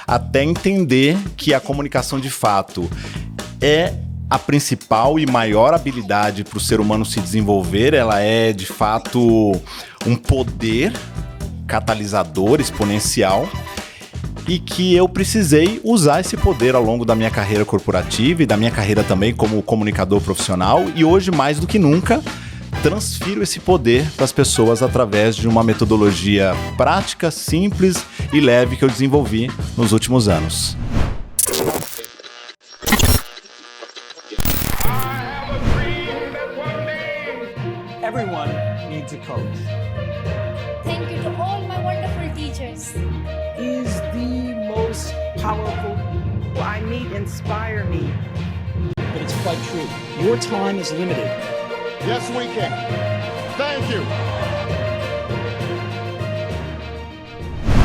até entender que a comunicação de fato é a principal e maior habilidade para o ser humano se desenvolver. Ela é, de fato, um poder catalisador exponencial e que eu precisei usar esse poder ao longo da minha carreira corporativa e da minha carreira também como comunicador profissional, e hoje, mais do que nunca, transfiro esse poder para as pessoas através de uma metodologia prática, simples e leve que eu desenvolvi nos últimos anos. Everyone needs a coach. Thank you to all my wonderful teachers. Is the most powerful. Who I meet inspire me. But it's quite true. Your time is limited. Yes, we can. Thank you.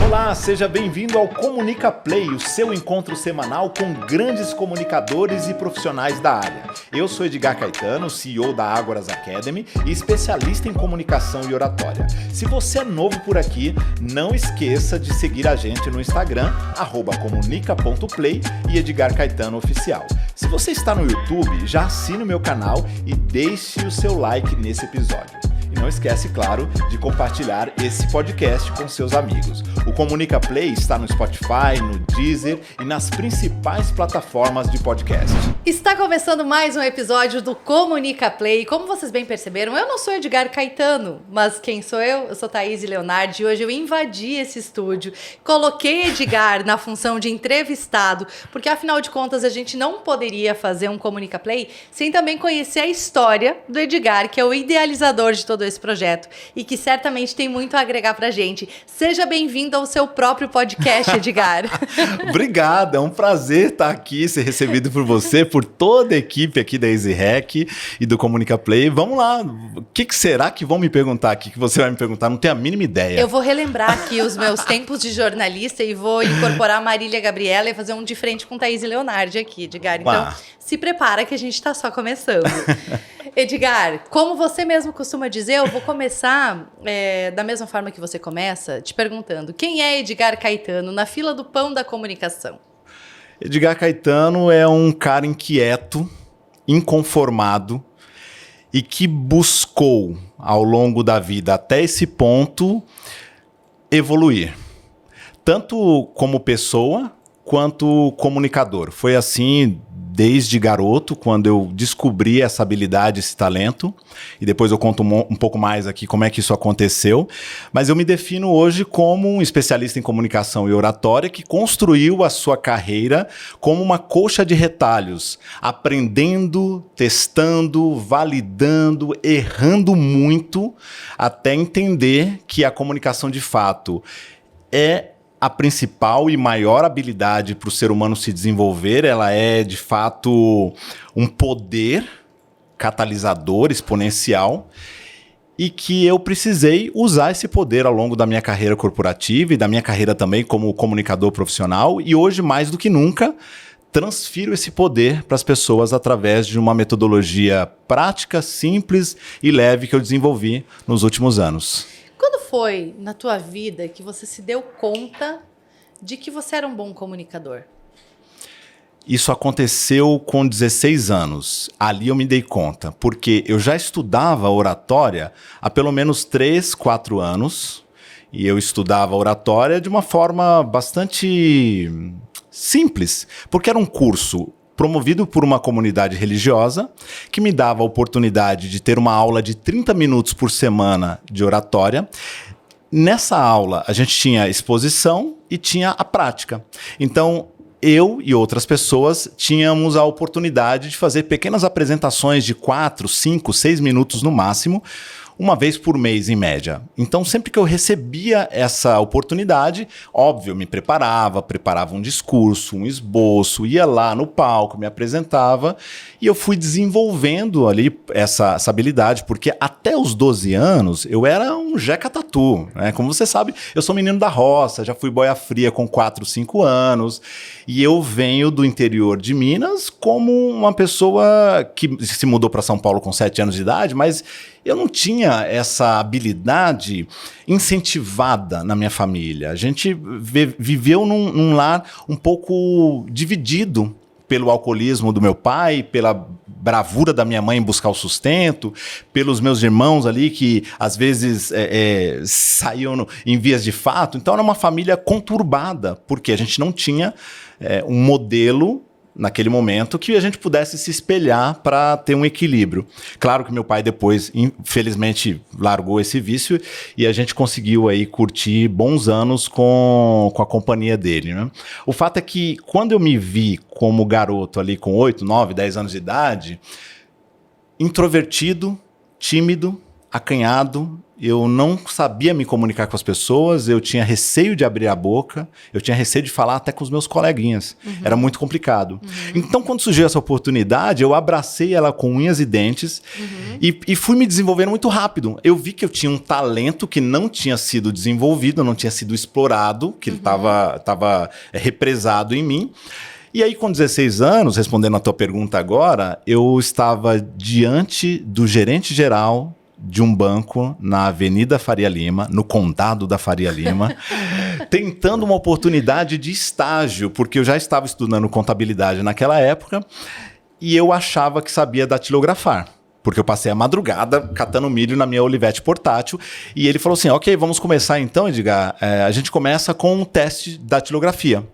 Olá, seja bem-vindo ao Comunica Play, o seu encontro semanal com grandes comunicadores e profissionais da área. Eu sou Edgar Caetano, CEO da Ágoras Academy e especialista em comunicação e oratória. Se você é novo por aqui, não esqueça de seguir a gente no Instagram, @comunica.play e Edgar Caetano Oficial. Se você está no YouTube, já assine o meu canal e deixe o seu like nesse episódio. E não esquece, claro, de compartilhar esse podcast com seus amigos. O Comunica Play está no Spotify, no Deezer e nas principais plataformas de podcast. Está começando mais um episódio do Comunica Play. Como vocês bem perceberam, eu não sou Edgar Caetano, mas quem sou eu? Eu sou Thaís Leonardi e hoje eu invadi esse estúdio, coloquei Edgar na função de entrevistado, porque afinal de contas a gente não poderia fazer um Comunica Play sem também conhecer a história do Edgar, que é o idealizador de todo esse projeto e que certamente tem muito a agregar pra gente. Seja bem-vindo ao seu próprio podcast, Edgar. Obrigado, é um prazer estar aqui, ser recebido por você, por toda a equipe aqui da EasyHack e do Comunica Play. Vamos lá, o que será que vão me perguntar aqui, que você vai me perguntar? Não tenho a mínima ideia. Eu vou relembrar aqui os meus tempos de jornalista e vou incorporar a Marília Gabriela e fazer um de frente com Thaís Leonardi aqui, Edgar. Então, se prepara que a gente está só começando. Edgar, como você mesmo costuma dizer, eu vou começar da mesma forma que você começa, te perguntando: quem é Edgar Caetano na fila do pão da comunicação? Edgar Caetano é um cara inquieto, inconformado e que buscou, ao longo da vida, até esse ponto, evoluir. Tanto como pessoa, quanto comunicador. Foi assim desde garoto, quando eu descobri essa habilidade, esse talento, e depois eu conto um pouco mais aqui como é que isso aconteceu, mas eu me defino hoje como um especialista em comunicação e oratória que construiu a sua carreira como uma colcha de retalhos, aprendendo, testando, validando, errando muito, até entender que a comunicação de fato é a principal e maior habilidade para o ser humano se desenvolver. Ela é, de fato, um poder catalisador exponencial e que eu precisei usar esse poder ao longo da minha carreira corporativa e da minha carreira também como comunicador profissional, e hoje, mais do que nunca, transfiro esse poder para as pessoas através de uma metodologia prática, simples e leve que eu desenvolvi nos últimos anos. Quando foi na tua vida que você se deu conta de que você era um bom comunicador? Isso aconteceu com 16 anos. Ali eu me dei conta, porque eu já estudava oratória há pelo menos 3, 4 anos, e eu estudava oratória de uma forma bastante simples, porque era um curso promovido por uma comunidade religiosa que me dava a oportunidade de ter uma aula de 30 minutos por semana de oratória. Nessa aula, a gente tinha exposição e tinha a prática. Então, eu e outras pessoas tínhamos a oportunidade de fazer pequenas apresentações de 4, 5, 6 minutos no máximo, uma vez por mês, em média. Então, sempre que eu recebia essa oportunidade, óbvio, me preparava um discurso, um esboço, ia lá no palco, me apresentava, e eu fui desenvolvendo ali essa habilidade, porque até os 12 anos eu era um jeca tatu, né? Como você sabe, eu sou menino da roça, já fui boia fria com 4, 5 anos, e eu venho do interior de Minas como uma pessoa que se mudou para São Paulo com 7 anos de idade, mas eu não tinha essa habilidade incentivada na minha família. A gente viveu num lar um pouco dividido pelo alcoolismo do meu pai, pela bravura da minha mãe em buscar o sustento, pelos meus irmãos ali que às vezes saíam em vias de fato. Então era uma família conturbada, porque a gente não tinha um modelo naquele momento que a gente pudesse se espelhar para ter um equilíbrio. Claro que meu pai depois, infelizmente, largou esse vício e a gente conseguiu aí curtir bons anos com a companhia dele, né? O fato é que quando eu me vi como garoto ali com 8, 9, 10 anos de idade, introvertido, tímido, acanhado, eu não sabia me comunicar com as pessoas, eu tinha receio de abrir a boca, eu tinha receio de falar até com os meus coleguinhas. Era muito complicado. Então, quando surgiu essa oportunidade, eu abracei ela com unhas e dentes e fui me desenvolvendo muito rápido. Eu vi que eu tinha um talento que não tinha sido desenvolvido, não tinha sido explorado, que ele estava represado em mim. E aí, com 16 anos, respondendo a tua pergunta agora, eu estava diante do gerente geral de um banco na Avenida Faria Lima, no Condado da Faria Lima, tentando uma oportunidade de estágio, porque eu já estava estudando contabilidade naquela época e eu achava que sabia datilografar, porque eu passei a madrugada catando milho na minha Olivetti portátil e ele falou assim, ok, vamos começar então, Edgar, a gente começa com um teste de datilografia.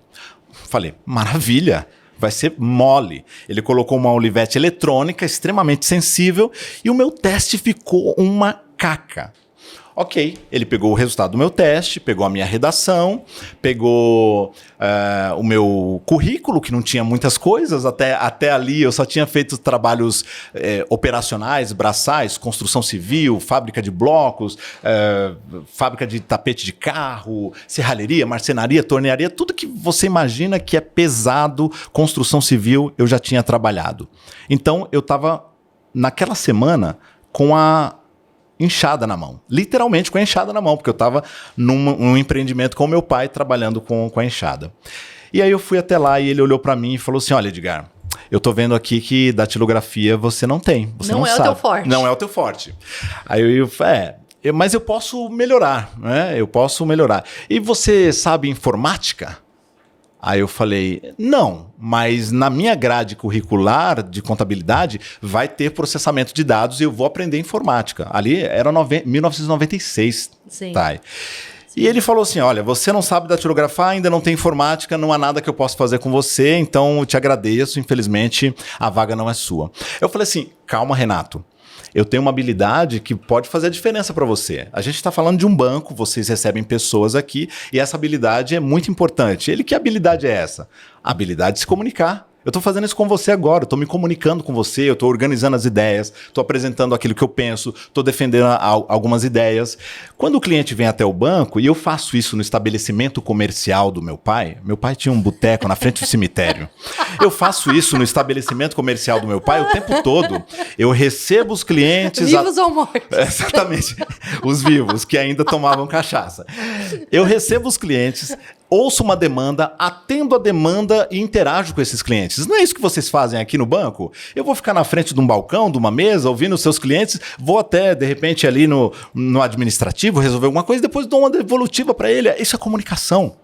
Falei, maravilha! Vai ser mole. Ele colocou uma Olivetti eletrônica extremamente sensível e o meu teste ficou uma caca. Ok, ele pegou o resultado do meu teste, pegou a minha redação, pegou o meu currículo, que não tinha muitas coisas, até ali eu só tinha feito trabalhos operacionais, braçais, construção civil, fábrica de blocos, fábrica de tapete de carro, serralheria, marcenaria, tornearia, tudo que você imagina que é pesado, construção civil, eu já tinha trabalhado. Então eu estava, naquela semana, com a enxada na mão, literalmente com a enxada na mão, porque eu estava num empreendimento com o meu pai, trabalhando com a enxada. E aí eu fui até lá e ele olhou para mim e falou assim, olha, Edgar, eu tô vendo aqui que datilografia você não tem, você não sabe. Não é o teu forte. Não é o teu forte. Aí mas eu posso melhorar, né? Eu posso melhorar. E você sabe informática? Aí eu falei, não, mas na minha grade curricular de contabilidade vai ter processamento de dados e eu vou aprender informática. Ali era 1996. Sim. Tá? E ele falou assim, olha, você não sabe datilografar, ainda não tem informática, não há nada que eu possa fazer com você, então eu te agradeço, infelizmente a vaga não é sua. Eu falei assim, calma, Renato. Eu tenho uma habilidade que pode fazer a diferença para você. A gente está falando de um banco, vocês recebem pessoas aqui e essa habilidade é muito importante. Que habilidade é essa? A habilidade de se comunicar. Eu estou fazendo isso com você agora, eu estou me comunicando com você, eu estou organizando as ideias, estou apresentando aquilo que eu penso, estou defendendo algumas ideias. Quando o cliente vem até o banco, e eu faço isso no estabelecimento comercial do meu pai tinha um boteco na frente do cemitério. Eu faço isso no estabelecimento comercial do meu pai o tempo todo. Eu recebo os clientes... Vivos ou mortos? Exatamente, os vivos, que ainda tomavam cachaça. Eu recebo os clientes... Ouço uma demanda, atendo a demanda e interajo com esses clientes. Não é isso que vocês fazem aqui no banco? Eu vou ficar na frente de um balcão, de uma mesa, ouvindo os seus clientes, vou até, de repente, ali no administrativo, resolver alguma coisa e depois dou uma devolutiva para ele. Isso é comunicação.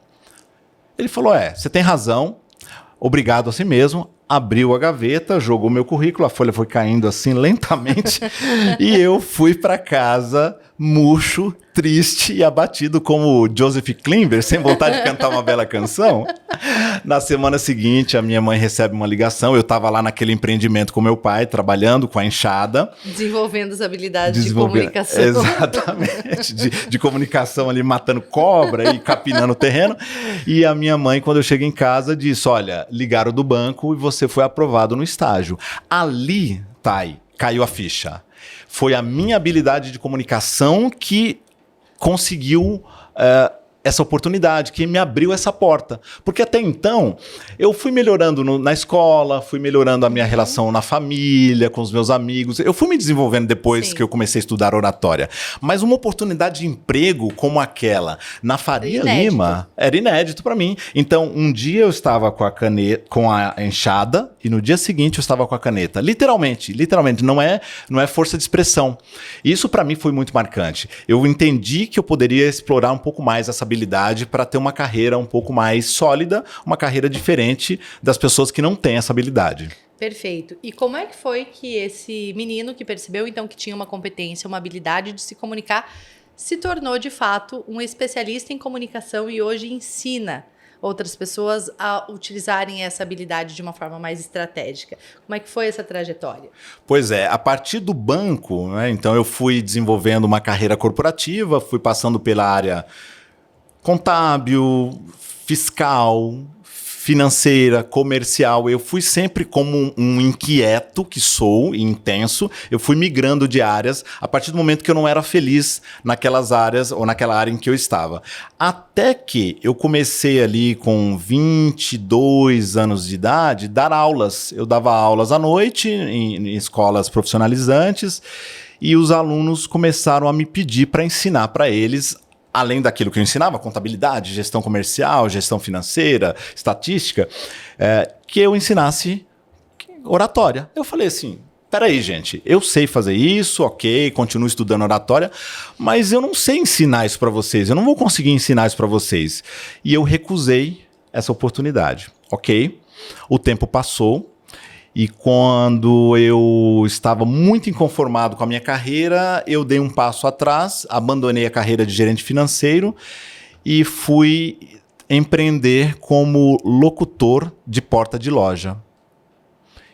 Ele falou, você tem razão, obrigado a si mesmo. Abriu a gaveta, jogou meu currículo, a folha foi caindo assim lentamente e eu fui para casa murcho, triste e abatido como Joseph Klimber, sem vontade de cantar uma bela canção. Na semana seguinte, a minha mãe recebe uma ligação, eu estava lá naquele empreendimento com meu pai, trabalhando com a enxada. Desenvolvendo as habilidades de comunicação. Exatamente, de comunicação ali, matando cobra e capinando o terreno. E a minha mãe, quando eu cheguei em casa, disse, olha, ligaram do banco e você foi aprovado no estágio. Ali, Thay, caiu a ficha. Foi a minha habilidade de comunicação que conseguiu essa oportunidade, que me abriu essa porta. Porque até então, eu fui melhorando na escola, fui melhorando a minha relação na família, com os meus amigos. Eu fui me desenvolvendo depois Sim. que eu comecei a estudar oratória. Mas uma oportunidade de emprego como aquela, na Faria Inédito. Lima, era inédito para mim. Então, um dia eu estava com a caneta, com a enxada, e no dia seguinte eu estava com a caneta. Literalmente, não é força de expressão. Isso para mim foi muito marcante. Eu entendi que eu poderia explorar um pouco mais essa habilidade para ter uma carreira um pouco mais sólida, uma carreira diferente das pessoas que não têm essa habilidade. Perfeito. E como é que foi que esse menino que percebeu então que tinha uma competência, uma habilidade de se comunicar, se tornou de fato um especialista em comunicação e hoje ensina outras pessoas a utilizarem essa habilidade de uma forma mais estratégica? Como é que foi essa trajetória? Pois é, a partir do banco, né, então eu fui desenvolvendo uma carreira corporativa, fui passando pela área contábil, fiscal, financeira, comercial. Eu fui sempre como um inquieto que sou e intenso. Eu fui migrando de áreas a partir do momento que eu não era feliz naquelas áreas ou naquela área em que eu estava. Até que eu comecei ali com 22 anos de idade dar aulas. Eu dava aulas à noite em escolas profissionalizantes e os alunos começaram a me pedir para ensinar para eles, além daquilo que eu ensinava, contabilidade, gestão comercial, gestão financeira, estatística, que eu ensinasse oratória. Eu falei assim, peraí, gente, eu sei fazer isso, ok, continuo estudando oratória, mas eu não sei ensinar isso para vocês, eu não vou conseguir ensinar isso para vocês. E eu recusei essa oportunidade, ok? O tempo passou. E quando eu estava muito inconformado com a minha carreira, eu dei um passo atrás, abandonei a carreira de gerente financeiro e fui empreender como locutor de porta de loja.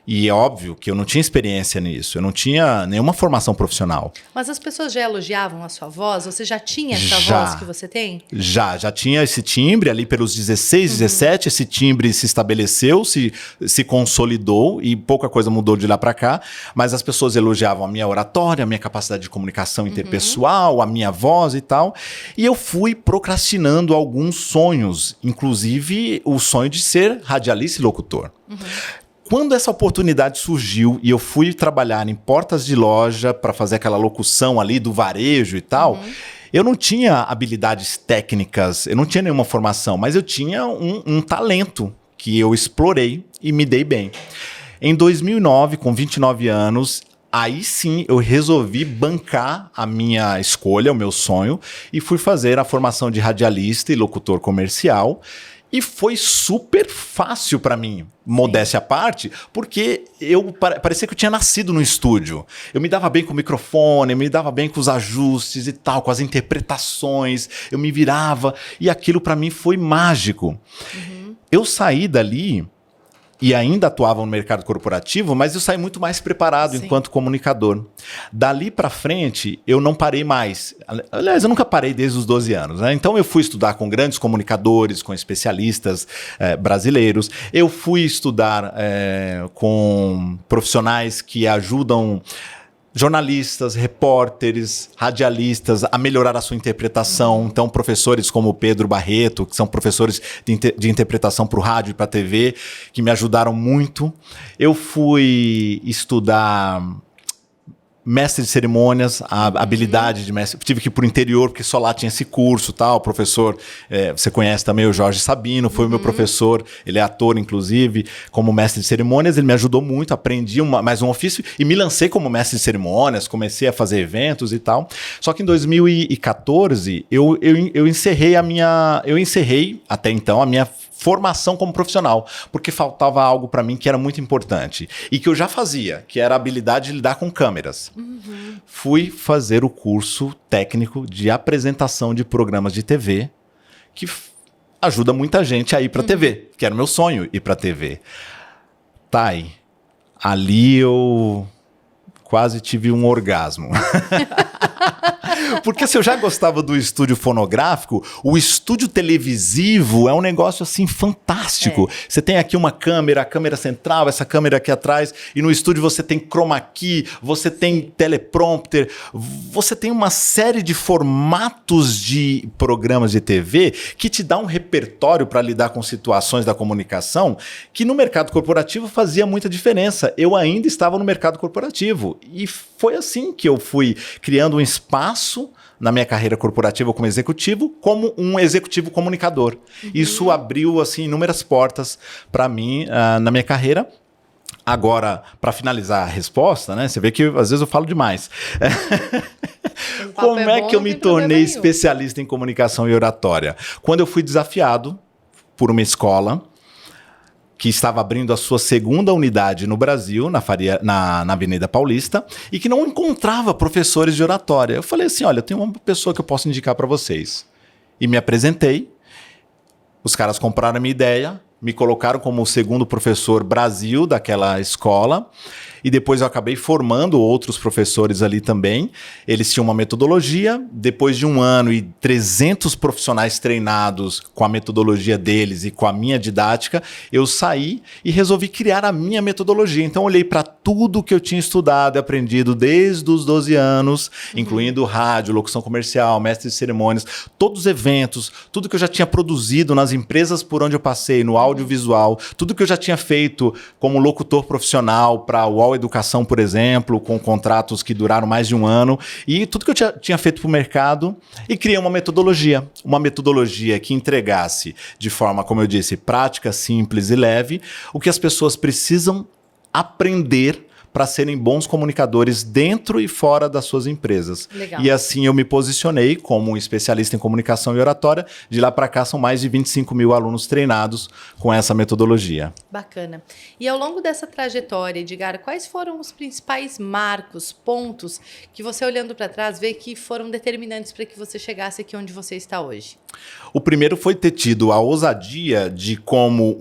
E é óbvio que eu não tinha experiência nisso, eu não tinha nenhuma formação profissional. Mas as pessoas já elogiavam a sua voz? Você já tinha essa Já. voz que você tem? Já tinha esse timbre ali pelos 16, 17, esse timbre se estabeleceu, se consolidou e pouca coisa mudou de lá para cá, mas as pessoas elogiavam a minha oratória, a minha capacidade de comunicação interpessoal, a minha voz e tal, e eu fui procrastinando alguns sonhos, inclusive o sonho de ser radialista e locutor. Quando essa oportunidade surgiu e eu fui trabalhar em portas de loja para fazer aquela locução ali do varejo e tal, eu não tinha habilidades técnicas, eu não tinha nenhuma formação, mas eu tinha um talento que eu explorei e me dei bem. Em 2009, com 29 anos, aí sim eu resolvi bancar a minha escolha, o meu sonho, e fui fazer a formação de radialista e locutor comercial. E foi super fácil para mim, modéstia à parte, porque parecia que eu tinha nascido no estúdio. Eu me dava bem com o microfone, eu me dava bem com os ajustes e tal, com as interpretações, eu me virava e aquilo para mim foi mágico. Eu saí dali e ainda atuava no mercado corporativo, mas eu saí muito mais preparado enquanto comunicador. Dali para frente, eu não parei mais. Aliás, eu nunca parei desde os 12 anos, né? Então eu fui estudar com grandes comunicadores, com especialistas brasileiros. Eu fui estudar com profissionais que ajudam jornalistas, repórteres, radialistas a melhorar a sua interpretação. Então, professores como Pedro Barreto, que são professores de interpretação para o rádio e para a TV, que me ajudaram muito. Eu fui estudar mestre de cerimônias, a habilidade de mestre. Tive que ir para o interior, porque só lá tinha esse curso, tal. O professor, você conhece também o Jorge Sabino, foi o meu professor, ele é ator, inclusive, como mestre de cerimônias. Ele me ajudou muito, aprendi mais um ofício e me lancei como mestre de cerimônias, comecei a fazer eventos e tal. Só que em 2014, eu encerrei até então a minha formação como profissional, porque faltava algo para mim que era muito importante e que eu já fazia, que era a habilidade de lidar com câmeras. Fui fazer o curso técnico de apresentação de programas de TV, que ajuda muita gente a ir para TV, que era o meu sonho ir para TV. Thay, ali eu quase tive um orgasmo. Porque se eu já gostava do estúdio fonográfico, o estúdio televisivo é um negócio assim fantástico. Você tem aqui uma câmera, a câmera central, essa câmera aqui atrás, e no estúdio você tem chroma key, você tem teleprompter, você tem uma série de formatos de programas de TV que te dá um repertório para lidar com situações da comunicação que no mercado corporativo fazia muita diferença. Eu ainda estava no mercado corporativo e foi assim que eu fui criando um espaço na minha carreira corporativa como um executivo comunicador. Isso abriu assim inúmeras portas para mim na minha carreira. Agora, para finalizar a resposta, né? Você vê que às vezes eu falo demais. Como é que eu me tornei especialista em comunicação e oratória? Quando eu fui desafiado por uma escola que estava abrindo a sua segunda unidade no Brasil, na Avenida Paulista, e que não encontrava professores de oratória. Eu falei assim, olha, eu tenho uma pessoa que eu posso indicar para vocês. E me apresentei, os caras compraram a minha ideia, me colocaram como o segundo professor Brasil daquela escola, e depois eu acabei formando outros professores ali também. Eles tinham uma metodologia, depois de 1 ano e 300 profissionais treinados com a metodologia deles e com a minha didática, eu saí e resolvi criar a minha metodologia. Então eu olhei para tudo que eu tinha estudado e aprendido desde os 12 anos, incluindo rádio, locução comercial, mestre de cerimônias, todos os eventos, tudo que eu já tinha produzido nas empresas por onde eu passei, no audiovisual, tudo que eu já tinha feito como locutor profissional para o Educação, por exemplo, com contratos que duraram mais de 1 ano, e tudo que eu tinha feito para o mercado, e criei uma metodologia que entregasse de forma, como eu disse, prática, simples e leve, o que as pessoas precisam aprender para serem bons comunicadores dentro e fora das suas empresas. Legal. E assim eu me posicionei como um especialista em comunicação e oratória. De lá para cá são mais de 25 mil alunos treinados com essa metodologia. Bacana. E ao longo dessa trajetória, Edgar, quais foram os principais marcos, pontos que você, olhando para trás, vê que foram determinantes para que você chegasse aqui onde você está hoje? O primeiro foi ter tido a ousadia de, como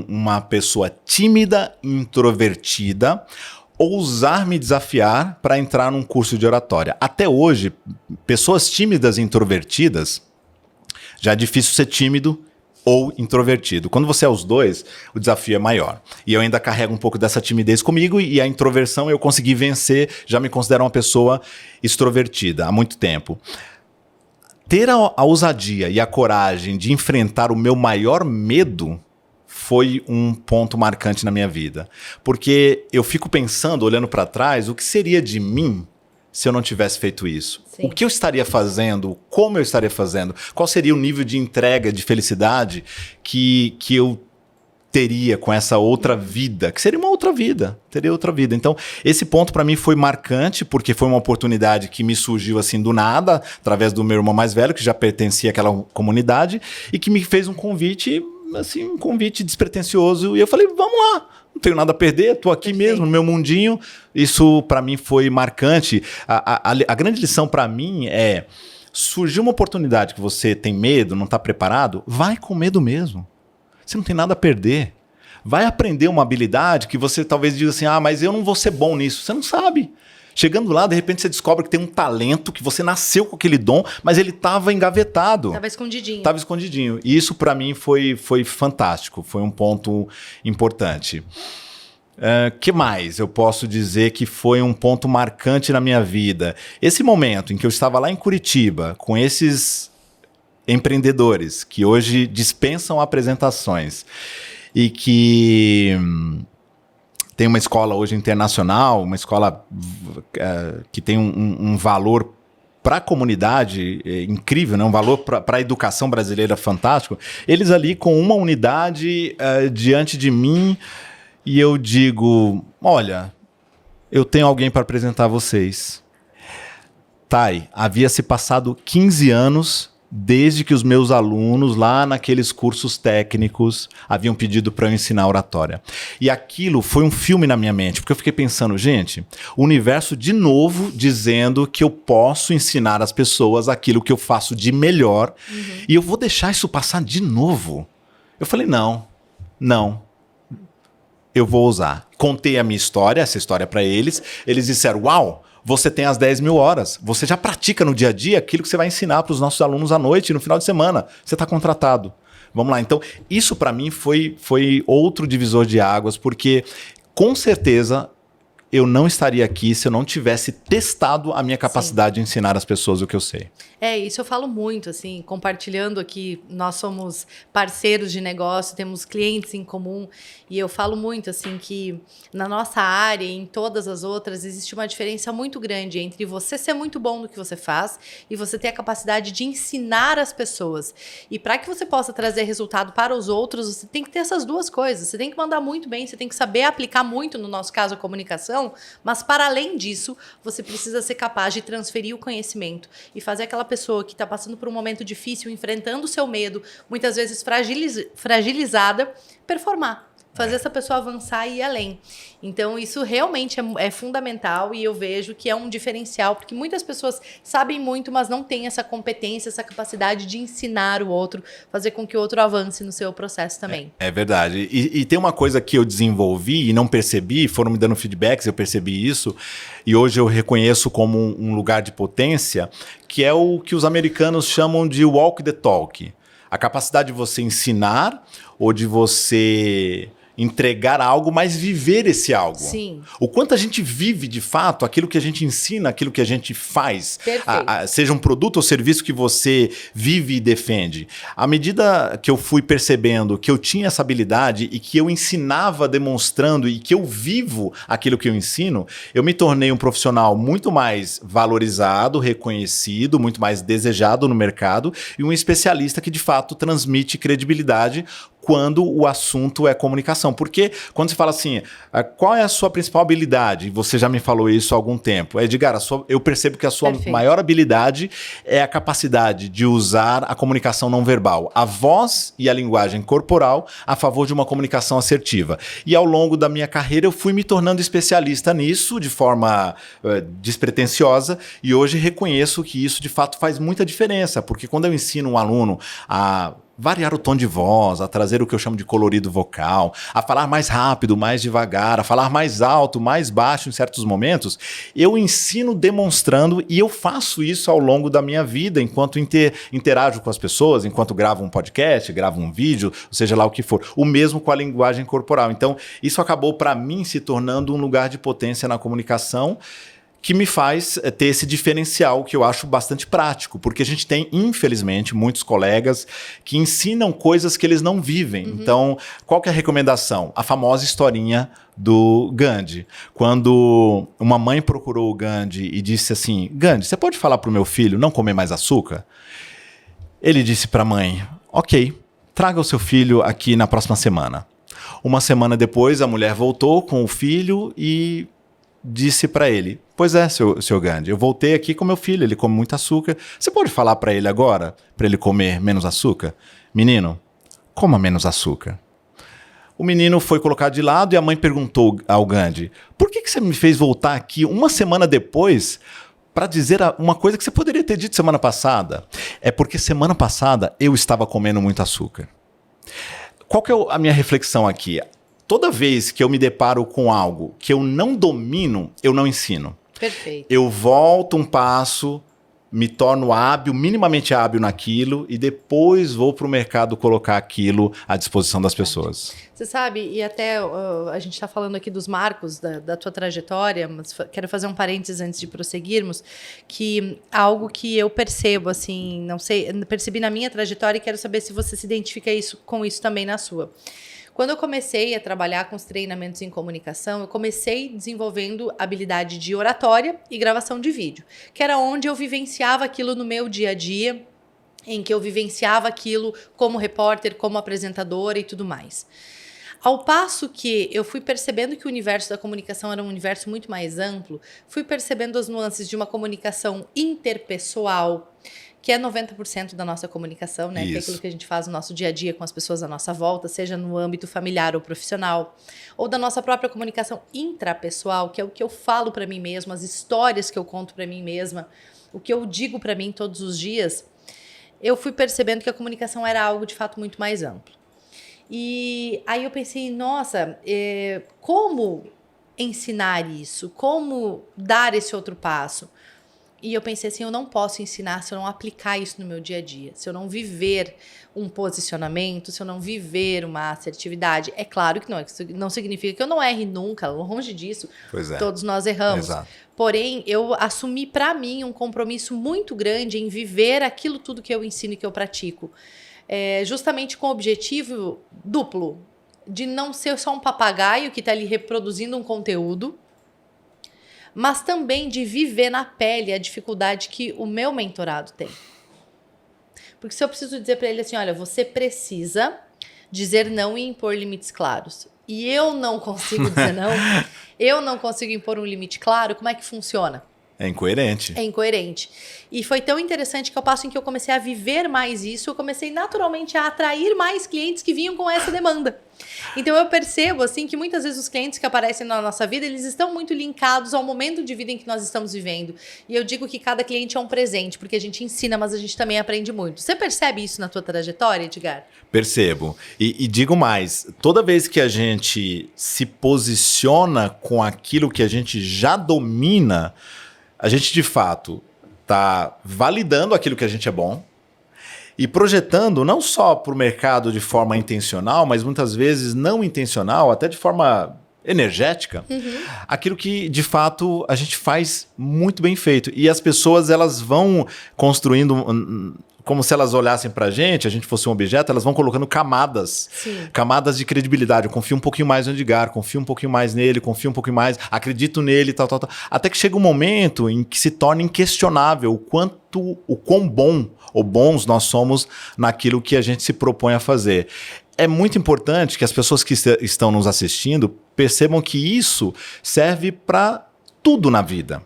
uma pessoa tímida, introvertida, ousar me desafiar para entrar num curso de oratória. Até hoje, pessoas tímidas e introvertidas, já é difícil ser tímido ou introvertido. Quando você é os dois, o desafio é maior. E eu ainda carrego um pouco dessa timidez comigo, e a introversão eu consegui vencer, já me considero uma pessoa extrovertida há muito tempo. Ter a ousadia e a coragem de enfrentar o meu maior medo foi um ponto marcante na minha vida. Porque eu fico pensando, olhando para trás, o que seria de mim se eu não tivesse feito isso? Sim. O que eu estaria fazendo? Como eu estaria fazendo? Qual seria o nível de entrega, de felicidade que eu teria com essa outra vida? Que seria uma outra vida. Teria outra vida. Então, esse ponto para mim foi marcante, porque foi uma oportunidade que me surgiu assim do nada, através do meu irmão mais velho, que já pertencia àquela comunidade, e que me fez um convite, assim, um convite despretensioso, e eu falei, vamos lá, não tenho nada a perder, estou aqui mesmo, no meu mundinho. Isso para mim foi marcante. A grande lição para mim é, surgiu uma oportunidade que você tem medo, não está preparado, vai com medo mesmo. Você não tem nada a perder. Vai aprender uma habilidade que você talvez diga assim, mas eu não vou ser bom nisso. Você não sabe. Chegando lá, de repente você descobre que tem um talento, que você nasceu com aquele dom, mas ele estava engavetado. Estava escondidinho. Estava escondidinho. E isso para mim foi fantástico, foi um ponto importante. Que mais eu posso dizer que foi um ponto marcante na minha vida? Esse momento em que eu estava lá em Curitiba, com esses empreendedores que hoje dispensam apresentações e que tem uma escola hoje internacional, uma escola que tem um valor para a comunidade incrível, né? Um valor para a educação brasileira fantástico. Eles ali com uma unidade diante de mim, e eu digo, olha, eu tenho alguém para apresentar a vocês. Thay, havia se passado 15 anos desde que os meus alunos, lá naqueles cursos técnicos, haviam pedido para eu ensinar oratória. E aquilo foi um filme na minha mente, porque eu fiquei pensando, gente, o universo de novo dizendo que eu posso ensinar as pessoas aquilo que eu faço de melhor, e eu vou deixar isso passar de novo. Eu falei, não, eu vou ousar. Contei a minha história, essa história para eles, eles disseram, uau, você tem as 10 mil horas. Você já pratica no dia a dia aquilo que você vai ensinar para os nossos alunos à noite e no final de semana. Você está contratado. Vamos lá. Então, isso para mim foi outro divisor de águas, porque com certeza eu não estaria aqui se eu não tivesse testado a minha capacidade de ensinar as pessoas o que eu sei. Isso eu falo muito, assim, compartilhando aqui, nós somos parceiros de negócio, temos clientes em comum, e eu falo muito, assim, que na nossa área e em todas as outras, existe uma diferença muito grande entre você ser muito bom no que você faz e você ter a capacidade de ensinar as pessoas. E para que você possa trazer resultado para os outros, você tem que ter essas duas coisas. Você tem que mandar muito bem, você tem que saber aplicar muito, no nosso caso, a comunicação, mas para além disso, você precisa ser capaz de transferir o conhecimento e fazer aquela pessoa que está passando por um momento difícil, enfrentando o seu medo, muitas vezes fragilizada, performar. Fazer essa pessoa avançar e ir além. Então, isso realmente é fundamental e eu vejo que é um diferencial, porque muitas pessoas sabem muito, mas não têm essa competência, essa capacidade de ensinar o outro, fazer com que o outro avance no seu processo também. É verdade. E tem uma coisa que eu desenvolvi e não percebi, foram me dando feedbacks, eu percebi isso, e hoje eu reconheço como um lugar de potência, que é o que os americanos chamam de walk the talk. A capacidade de você ensinar ou de você entregar algo, mas viver esse algo. Sim. O quanto a gente vive, de fato, aquilo que a gente ensina, aquilo que a gente faz. Seja um produto ou serviço que você vive e defende. À medida que eu fui percebendo que eu tinha essa habilidade e que eu ensinava demonstrando e que eu vivo aquilo que eu ensino, eu me tornei um profissional muito mais valorizado, reconhecido, muito mais desejado no mercado e um especialista que, de fato, transmite credibilidade quando o assunto é comunicação. Porque quando você fala assim, qual é a sua principal habilidade? Você já me falou isso há algum tempo. Edgar, eu percebo que a sua maior habilidade é a capacidade de usar a comunicação não verbal, a voz e a linguagem corporal a favor de uma comunicação assertiva. E ao longo da minha carreira eu fui me tornando especialista nisso de forma despretensiosa e hoje reconheço que isso de fato faz muita diferença, porque quando eu ensino um aluno a variar o tom de voz, a trazer o que eu chamo de colorido vocal, a falar mais rápido, mais devagar, a falar mais alto, mais baixo em certos momentos, eu ensino demonstrando e eu faço isso ao longo da minha vida, enquanto interajo com as pessoas, enquanto gravo um podcast, gravo um vídeo, seja lá o que for. O mesmo com a linguagem corporal. Então, isso acabou para mim se tornando um lugar de potência na comunicação, que me faz ter esse diferencial que eu acho bastante prático, porque a gente tem, infelizmente, muitos colegas que ensinam coisas que eles não vivem. Então, qual que é a recomendação? A famosa historinha do Gandhi. Quando uma mãe procurou o Gandhi e disse assim, Gandhi, você pode falar para o meu filho não comer mais açúcar? Ele disse para a mãe, ok, traga o seu filho aqui na próxima semana. Uma semana depois, a mulher voltou com o filho e disse para ele, pois é, seu Gandhi, eu voltei aqui com meu filho, ele come muito açúcar. Você pode falar para ele agora, para ele comer menos açúcar? Menino, coma menos açúcar. O menino foi colocado de lado e a mãe perguntou ao Gandhi, por que você me fez voltar aqui uma semana depois para dizer uma coisa que você poderia ter dito semana passada? É porque semana passada eu estava comendo muito açúcar. Qual que é a minha reflexão aqui? Toda vez que eu me deparo com algo que eu não domino, eu não ensino. Perfeito. Eu volto um passo, me torno hábil, minimamente hábil naquilo e depois vou para o mercado colocar aquilo à disposição das pessoas. Você sabe, e até a gente está falando aqui dos marcos da tua trajetória, mas quero fazer um parênteses antes de prosseguirmos, que algo que eu percebo, assim, não sei, percebi na minha trajetória e quero saber se você se identifica com isso também na sua. Quando eu comecei a trabalhar com os treinamentos em comunicação, eu comecei desenvolvendo habilidade de oratória e gravação de vídeo, que era onde eu vivenciava aquilo no meu dia a dia, em que eu vivenciava aquilo como repórter, como apresentadora e tudo mais. Ao passo que eu fui percebendo que o universo da comunicação era um universo muito mais amplo, fui percebendo as nuances de uma comunicação interpessoal, que é 90% da nossa comunicação, né? Que é aquilo que a gente faz no nosso dia a dia com as pessoas à nossa volta, seja no âmbito familiar ou profissional, ou da nossa própria comunicação intrapessoal, que é o que eu falo para mim mesma, as histórias que eu conto para mim mesma, o que eu digo para mim todos os dias. Eu fui percebendo que a comunicação era algo de fato muito mais amplo. E aí eu pensei, nossa, como ensinar isso? Como dar esse outro passo? E eu pensei assim, eu não posso ensinar se eu não aplicar isso no meu dia a dia, se eu não viver um posicionamento, se eu não viver uma assertividade. É claro que não significa que eu não erre nunca, longe disso, Pois é. todos nós erramos. Exato. Porém, eu assumi para mim um compromisso muito grande em viver aquilo tudo que eu ensino e que eu pratico. Justamente com o objetivo duplo, de não ser só um papagaio que está ali reproduzindo um conteúdo, mas também de viver na pele a dificuldade que o meu mentorado tem. Porque se eu preciso dizer para ele assim, olha, você precisa dizer não e impor limites claros. E eu não consigo dizer não, eu não consigo impor um limite claro, como é que funciona? É incoerente. É incoerente. E foi tão interessante que ao passo em que eu comecei a viver mais isso, eu comecei naturalmente a atrair mais clientes que vinham com essa demanda. Então eu percebo assim que muitas vezes os clientes que aparecem na nossa vida, eles estão muito linkados ao momento de vida em que nós estamos vivendo. E eu digo que cada cliente é um presente, porque a gente ensina, mas a gente também aprende muito. Você percebe isso na tua trajetória, Edgar? Percebo. E digo mais, toda vez que a gente se posiciona com aquilo que a gente já domina, a gente de fato está validando aquilo que a gente é bom e projetando não só para o mercado de forma intencional, mas muitas vezes não intencional, até de forma energética, aquilo que de fato a gente faz muito bem feito. E as pessoas elas vão construindo, como se elas olhassem pra gente, a gente fosse um objeto, elas vão colocando camadas. Sim. Camadas de credibilidade. Eu confio um pouquinho mais no Edgar, confio um pouquinho mais nele, confio um pouquinho mais, acredito nele, tal. Até que chega um momento em que se torna inquestionável o quão bom ou bons nós somos naquilo que a gente se propõe a fazer. É muito importante que as pessoas que estão nos assistindo percebam que isso serve para tudo na vida.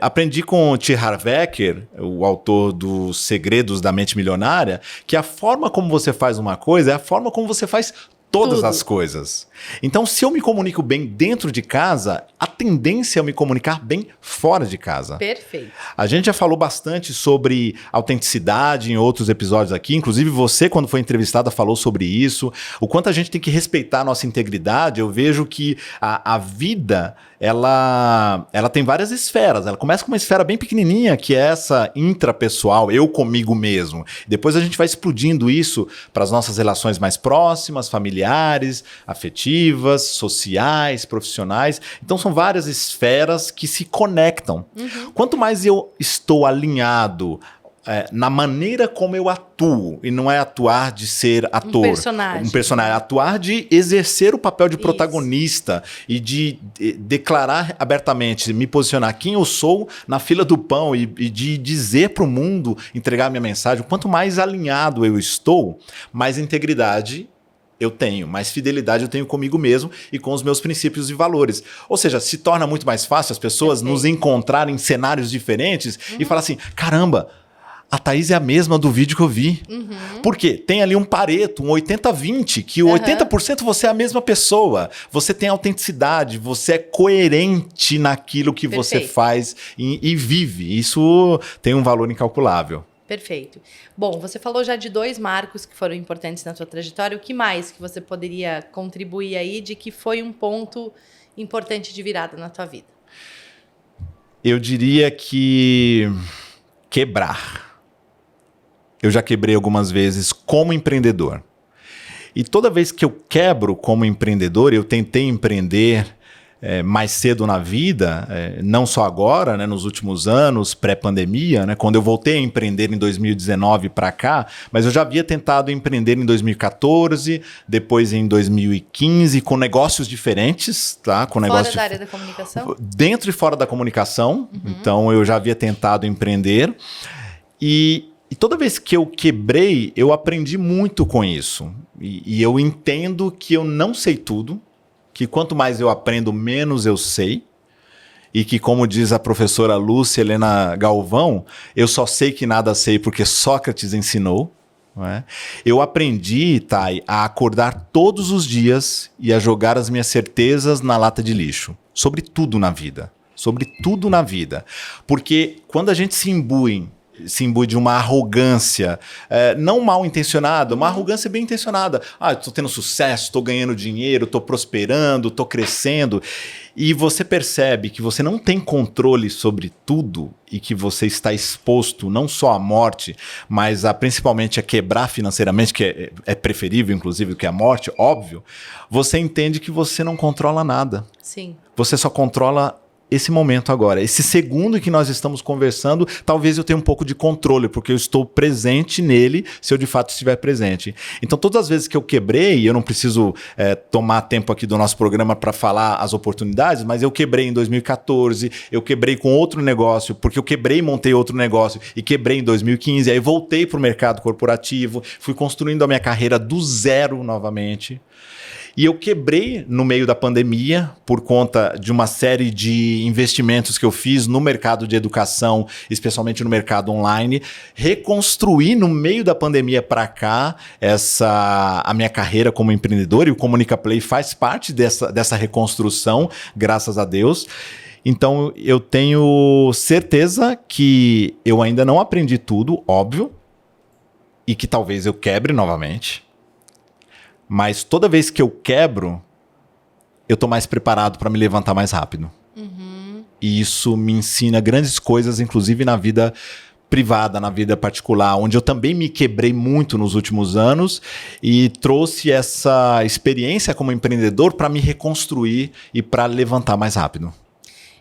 Aprendi com o T. Harv Eker, o autor dos Segredos da Mente Milionária, que a forma como você faz uma coisa é a forma como você faz todas Tudo. as coisas. Então, se eu me comunico bem dentro de casa, a tendência é eu me comunicar bem fora de casa. Perfeito. A gente já falou bastante sobre autenticidade em outros episódios aqui. Inclusive, você, quando foi entrevistada, falou sobre isso. O quanto a gente tem que respeitar a nossa integridade. Eu vejo que a vida, ela tem várias esferas. Ela começa com uma esfera bem pequenininha, que é essa intrapessoal, eu comigo mesmo. Depois a gente vai explodindo isso para as nossas relações mais próximas, familiares, afetivas, sociais, profissionais. Então, são várias esferas que se conectam. Quanto mais eu estou alinhado na maneira como eu atuo, e não é atuar de ser ator. personagem. Um personagem. É atuar de exercer o papel de protagonista e de declarar abertamente, me posicionar quem eu sou na fila do pão e de dizer para o mundo, entregar a minha mensagem. Quanto mais alinhado eu estou, mais integridade eu tenho, mais fidelidade eu tenho comigo mesmo e com os meus princípios e valores. Ou seja, se torna muito mais fácil as pessoas nos encontrarem em cenários diferentes e falar assim, caramba, a Thaís é a mesma do vídeo que eu vi. Por quê? Tem ali um Pareto, um 80-20, que o 80% você é a mesma pessoa. Você tem autenticidade, você é coerente naquilo que você Perfeito. faz e vive. Isso tem um valor incalculável. Perfeito. Bom, você falou já de 2 marcos que foram importantes na sua trajetória. O que mais que você poderia contribuir aí de que foi um ponto importante de virada na tua vida? Eu diria que quebrar. Eu já quebrei algumas vezes como empreendedor. E toda vez que eu quebro como empreendedor, eu tentei empreender mais cedo na vida, não só agora, né, nos últimos anos, pré-pandemia, né, quando eu voltei a empreender em 2019 para cá, mas eu já havia tentado empreender em 2014, depois em 2015, com negócios diferentes, tá? Com Fora da área da comunicação? Dentro e fora da comunicação, então eu já havia tentado empreender. E toda vez que eu quebrei, eu aprendi muito com isso. E eu entendo que eu não sei tudo, que quanto mais eu aprendo, menos eu sei. E que, como diz a professora Lúcia Helena Galvão, eu só sei que nada sei porque Sócrates ensinou. Não é? Eu aprendi, Thay, a acordar todos os dias e a jogar as minhas certezas na lata de lixo. Sobre tudo na vida. Sobre tudo na vida. Porque quando a gente se imbui se imbui de uma arrogância, não mal intencionada, uma arrogância bem intencionada. Estou tendo sucesso, estou ganhando dinheiro, estou prosperando, estou crescendo. E você percebe que você não tem controle sobre tudo e que você está exposto não só à morte, mas principalmente a quebrar financeiramente, que é preferível, inclusive, do que a morte, óbvio. Você entende que você não controla nada. Sim. Você só controla esse momento agora. Esse segundo em que nós estamos conversando, talvez eu tenha um pouco de controle, porque eu estou presente nele, se eu de fato estiver presente. Então, todas as vezes que eu quebrei, eu não preciso tomar tempo aqui do nosso programa para falar as oportunidades, mas eu quebrei em 2014, eu quebrei com outro negócio, porque eu quebrei e montei outro negócio, e quebrei em 2015, aí voltei para o mercado corporativo, fui construindo a minha carreira do zero novamente. E eu quebrei no meio da pandemia por conta de uma série de investimentos que eu fiz no mercado de educação, especialmente no mercado online. Reconstruí no meio da pandemia para cá a minha carreira como empreendedor, e o Comunica Play faz parte dessa reconstrução, graças a Deus. Então eu tenho certeza que eu ainda não aprendi tudo, óbvio, e que talvez eu quebre novamente. Mas toda vez que eu quebro, eu tô mais preparado para me levantar mais rápido. E isso me ensina grandes coisas, inclusive na vida privada, na vida particular, onde eu também me quebrei muito nos últimos anos e trouxe essa experiência como empreendedor para me reconstruir e para levantar mais rápido.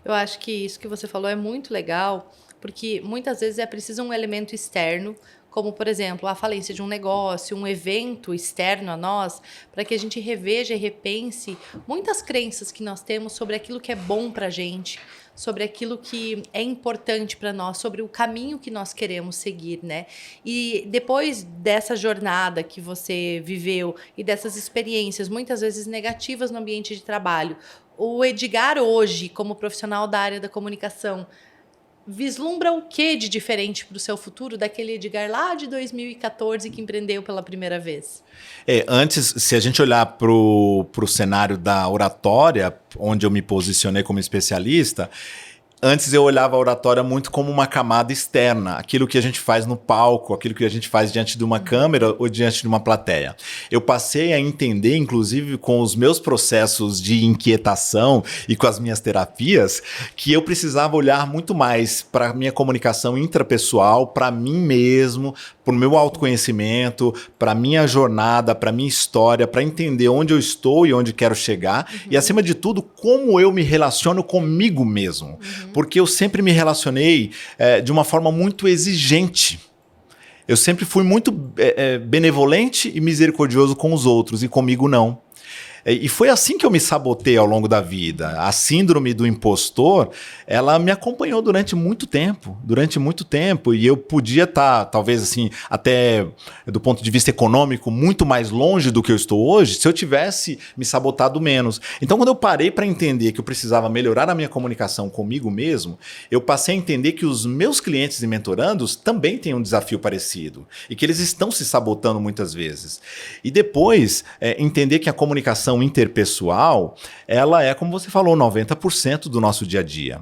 Eu acho que isso que você falou é muito legal, porque muitas vezes é preciso um elemento externo, como, por exemplo, a falência de um negócio, um evento externo a nós, para que a gente reveja e repense muitas crenças que nós temos sobre aquilo que é bom para a gente, sobre aquilo que é importante para nós, sobre o caminho que nós queremos seguir, né? E depois dessa jornada que você viveu e dessas experiências, muitas vezes negativas no ambiente de trabalho, o Edgar hoje, como profissional da área da comunicação, vislumbra o que de diferente para o seu futuro daquele Edgar lá de 2014 que empreendeu pela primeira vez? Antes, se a gente olhar para o cenário da oratória, onde eu me posicionei como especialista, antes eu olhava a oratória muito como uma camada externa, aquilo que a gente faz no palco, aquilo que a gente faz diante de uma câmera ou diante de uma plateia. Eu passei a entender, inclusive com os meus processos de inquietação e com as minhas terapias, que eu precisava olhar muito mais para a minha comunicação intrapessoal, para mim mesmo, para o meu autoconhecimento, para a minha jornada, para a minha história, para entender onde eu estou e onde quero chegar. E, acima de tudo, como eu me relaciono comigo mesmo. Porque eu sempre me relacionei de uma forma muito exigente. Eu sempre fui muito benevolente e misericordioso com os outros, e comigo não. E foi assim que eu me sabotei ao longo da vida. A síndrome do impostor, ela me acompanhou durante muito tempo, e eu podia estar, talvez assim, até do ponto de vista econômico, muito mais longe do que eu estou hoje, se eu tivesse me sabotado menos. Então, quando eu parei para entender que eu precisava melhorar a minha comunicação comigo mesmo, eu passei a entender que os meus clientes e mentorandos também têm um desafio parecido, e que eles estão se sabotando muitas vezes. E depois, entender que a comunicação interpessoal, ela é, como você falou, 90% do nosso dia a dia.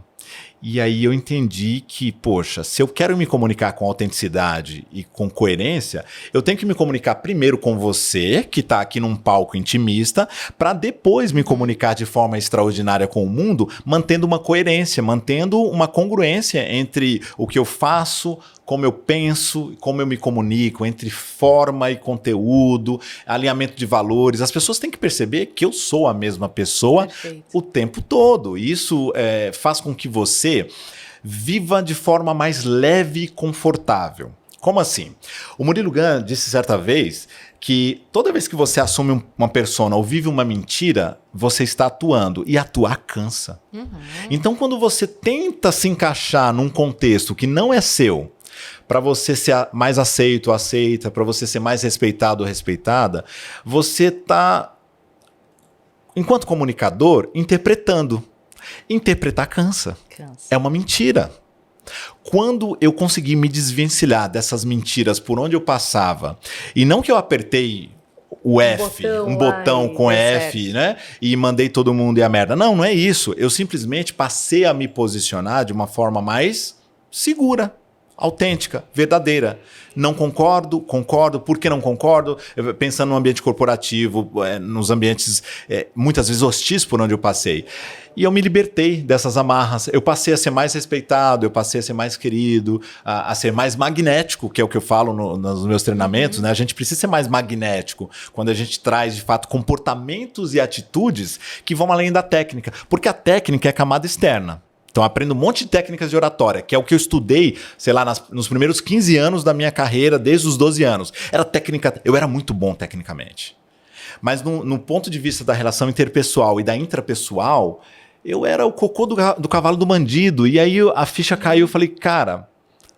E aí eu entendi que, poxa, se eu quero me comunicar com autenticidade e com coerência, eu tenho que me comunicar primeiro com você, que está aqui num palco intimista, para depois me comunicar de forma extraordinária com o mundo, mantendo uma coerência, mantendo uma congruência entre o que eu faço, como eu penso, como eu me comunico, entre forma e conteúdo, alinhamento de valores. As pessoas têm que perceber que eu sou a mesma pessoa o tempo todo. E isso faz com que você viva de forma mais leve e confortável. Como assim? O Murilo Gun disse certa vez que toda vez que você assume uma persona ou vive uma mentira, você está atuando, e atuar cansa. Então, quando você tenta se encaixar num contexto que não é seu, para você ser mais aceito ou aceita, para você ser mais respeitado ou respeitada, você está, enquanto comunicador, interpretando. Interpretar cansa. É uma mentira. Quando eu consegui me desvencilhar dessas mentiras por onde eu passava, e não que eu apertei o F, um botão com F, né? E mandei todo mundo ir a merda. Não, não é isso. Eu simplesmente passei a me posicionar de uma forma mais segura. autêntica, verdadeira. Não concordo, concordo, por que não concordo? Pensando no ambiente corporativo, nos ambientes muitas vezes hostis por onde eu passei. E eu me libertei dessas amarras. Eu passei a ser mais respeitado, eu passei a ser mais querido, a ser mais magnético, que é o que eu falo nos meus treinamentos, né? A gente precisa ser mais magnético quando a gente traz, de fato, comportamentos e atitudes que vão além da técnica. Porque a técnica é a camada externa. Então, eu aprendo um monte de técnicas de oratória, que é o que eu estudei, sei lá, nos primeiros 15 anos da minha carreira, desde os 12 anos. Era técnica, eu era muito bom tecnicamente. Mas no ponto de vista da relação interpessoal e da intrapessoal, eu era o cocô do cavalo do bandido. E aí a ficha caiu, eu falei, cara,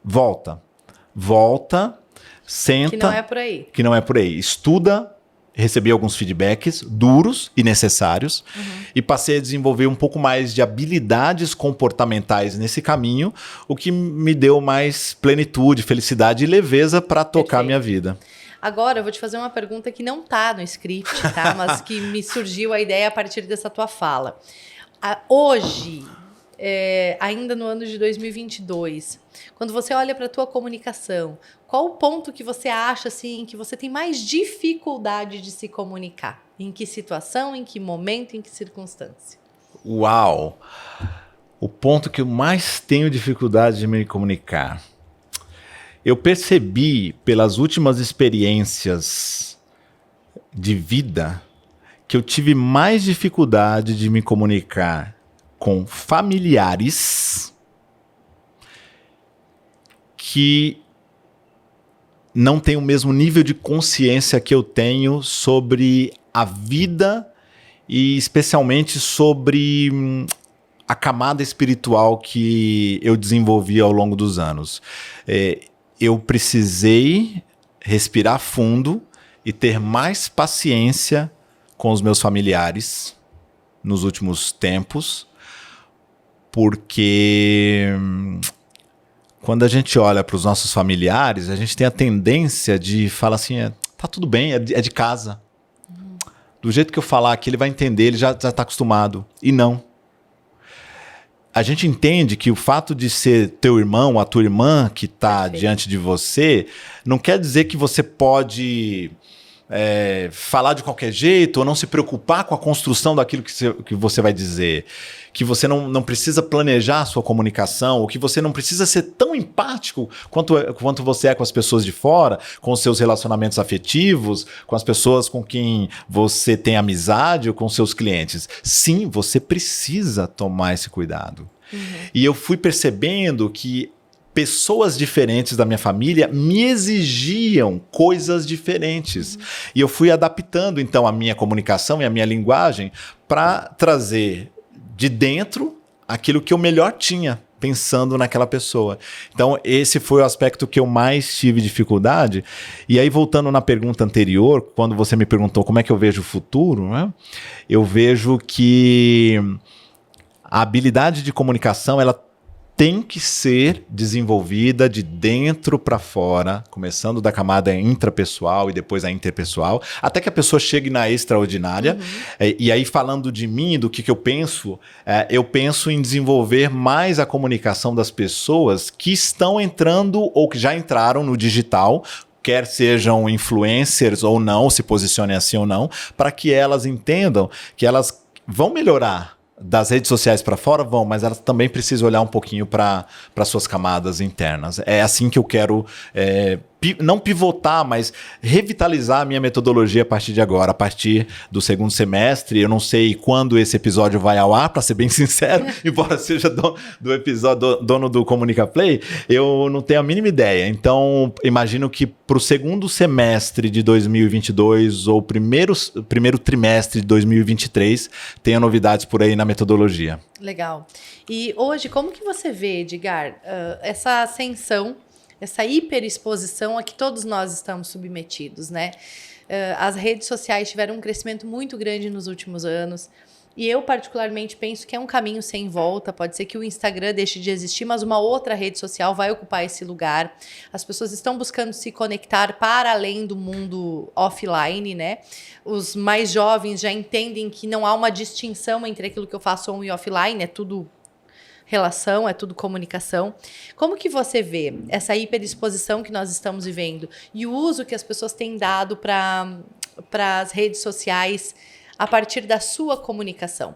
volta, senta. Que não é por aí. Que não é por aí. Estuda. Recebi alguns feedbacks duros e necessários e passei a desenvolver um pouco mais de habilidades comportamentais nesse caminho, o que me deu mais plenitude, felicidade e leveza para tocar a minha vida. Agora eu vou te fazer uma pergunta que não tá no script, tá? Mas que me surgiu a ideia a partir dessa tua fala. Hoje, ainda no ano de 2022, quando você olha para a tua comunicação, qual o ponto que você acha assim que você tem mais dificuldade de se comunicar? Em que situação, em que momento, em que circunstância? Uau! O ponto que eu mais tenho dificuldade de me comunicar. Eu percebi pelas últimas experiências de vida que eu tive mais dificuldade de me comunicar com familiares que não têm o mesmo nível de consciência que eu tenho sobre a vida e especialmente sobre a camada espiritual que eu desenvolvi ao longo dos anos. Eu precisei respirar fundo e ter mais paciência com os meus familiares nos últimos tempos, porque quando a gente olha para os nossos familiares, a gente tem a tendência de falar assim, tá tudo bem, é de casa. Do jeito que eu falar aqui, ele vai entender, ele já está acostumado. E não. A gente entende que o fato de ser teu irmão, a tua irmã que está diante de você, não quer dizer que você pode falar de qualquer jeito ou não se preocupar com a construção daquilo que você vai dizer. Que você não precisa planejar a sua comunicação, ou que você não precisa ser tão empático quanto você é com as pessoas de fora, com os seus relacionamentos afetivos, com as pessoas com quem você tem amizade ou com seus clientes. Sim, você precisa tomar esse cuidado. E eu fui percebendo que pessoas diferentes da minha família me exigiam coisas diferentes. E eu fui adaptando, então, a minha comunicação e a minha linguagem para trazer de dentro aquilo que eu melhor tinha, pensando naquela pessoa. Então, esse foi o aspecto que eu mais tive dificuldade. E aí, voltando na pergunta anterior, quando você me perguntou como é que eu vejo o futuro, né? Eu vejo que a habilidade de comunicação, ela tem que ser desenvolvida de dentro para fora, começando da camada intrapessoal e depois a interpessoal, até que a pessoa chegue na extraordinária. E aí, falando de mim, do que eu penso em desenvolver mais a comunicação das pessoas que estão entrando ou que já entraram no digital, quer sejam influencers ou não, se posicionem assim ou não, para que elas entendam que elas vão melhorar. Das redes sociais para fora vão, mas elas também precisam olhar um pouquinho para suas camadas internas. É assim que eu quero, não pivotar, mas revitalizar a minha metodologia a partir de agora, a partir do segundo semestre. Eu não sei quando esse episódio vai ao ar, para ser bem sincero, embora seja dono do Comunica Play, eu não tenho a mínima ideia. Então, imagino que para o segundo semestre de 2022 ou primeiro trimestre de 2023 tenha novidades por aí na metodologia. Legal. E hoje, como que você vê, Edgar, essa ascensão, essa hiperexposição a que todos nós estamos submetidos, né? As redes sociais tiveram um crescimento muito grande nos últimos anos. E eu, particularmente, penso que é um caminho sem volta. Pode ser que o Instagram deixe de existir, mas uma outra rede social vai ocupar esse lugar. As pessoas estão buscando se conectar para além do mundo offline, né? Os mais jovens já entendem que não há uma distinção entre aquilo que eu faço on e offline, é tudo relação, é tudo comunicação. Como que você vê essa hiperexposição que nós estamos vivendo e o uso que as pessoas têm dado para as redes sociais a partir da sua comunicação?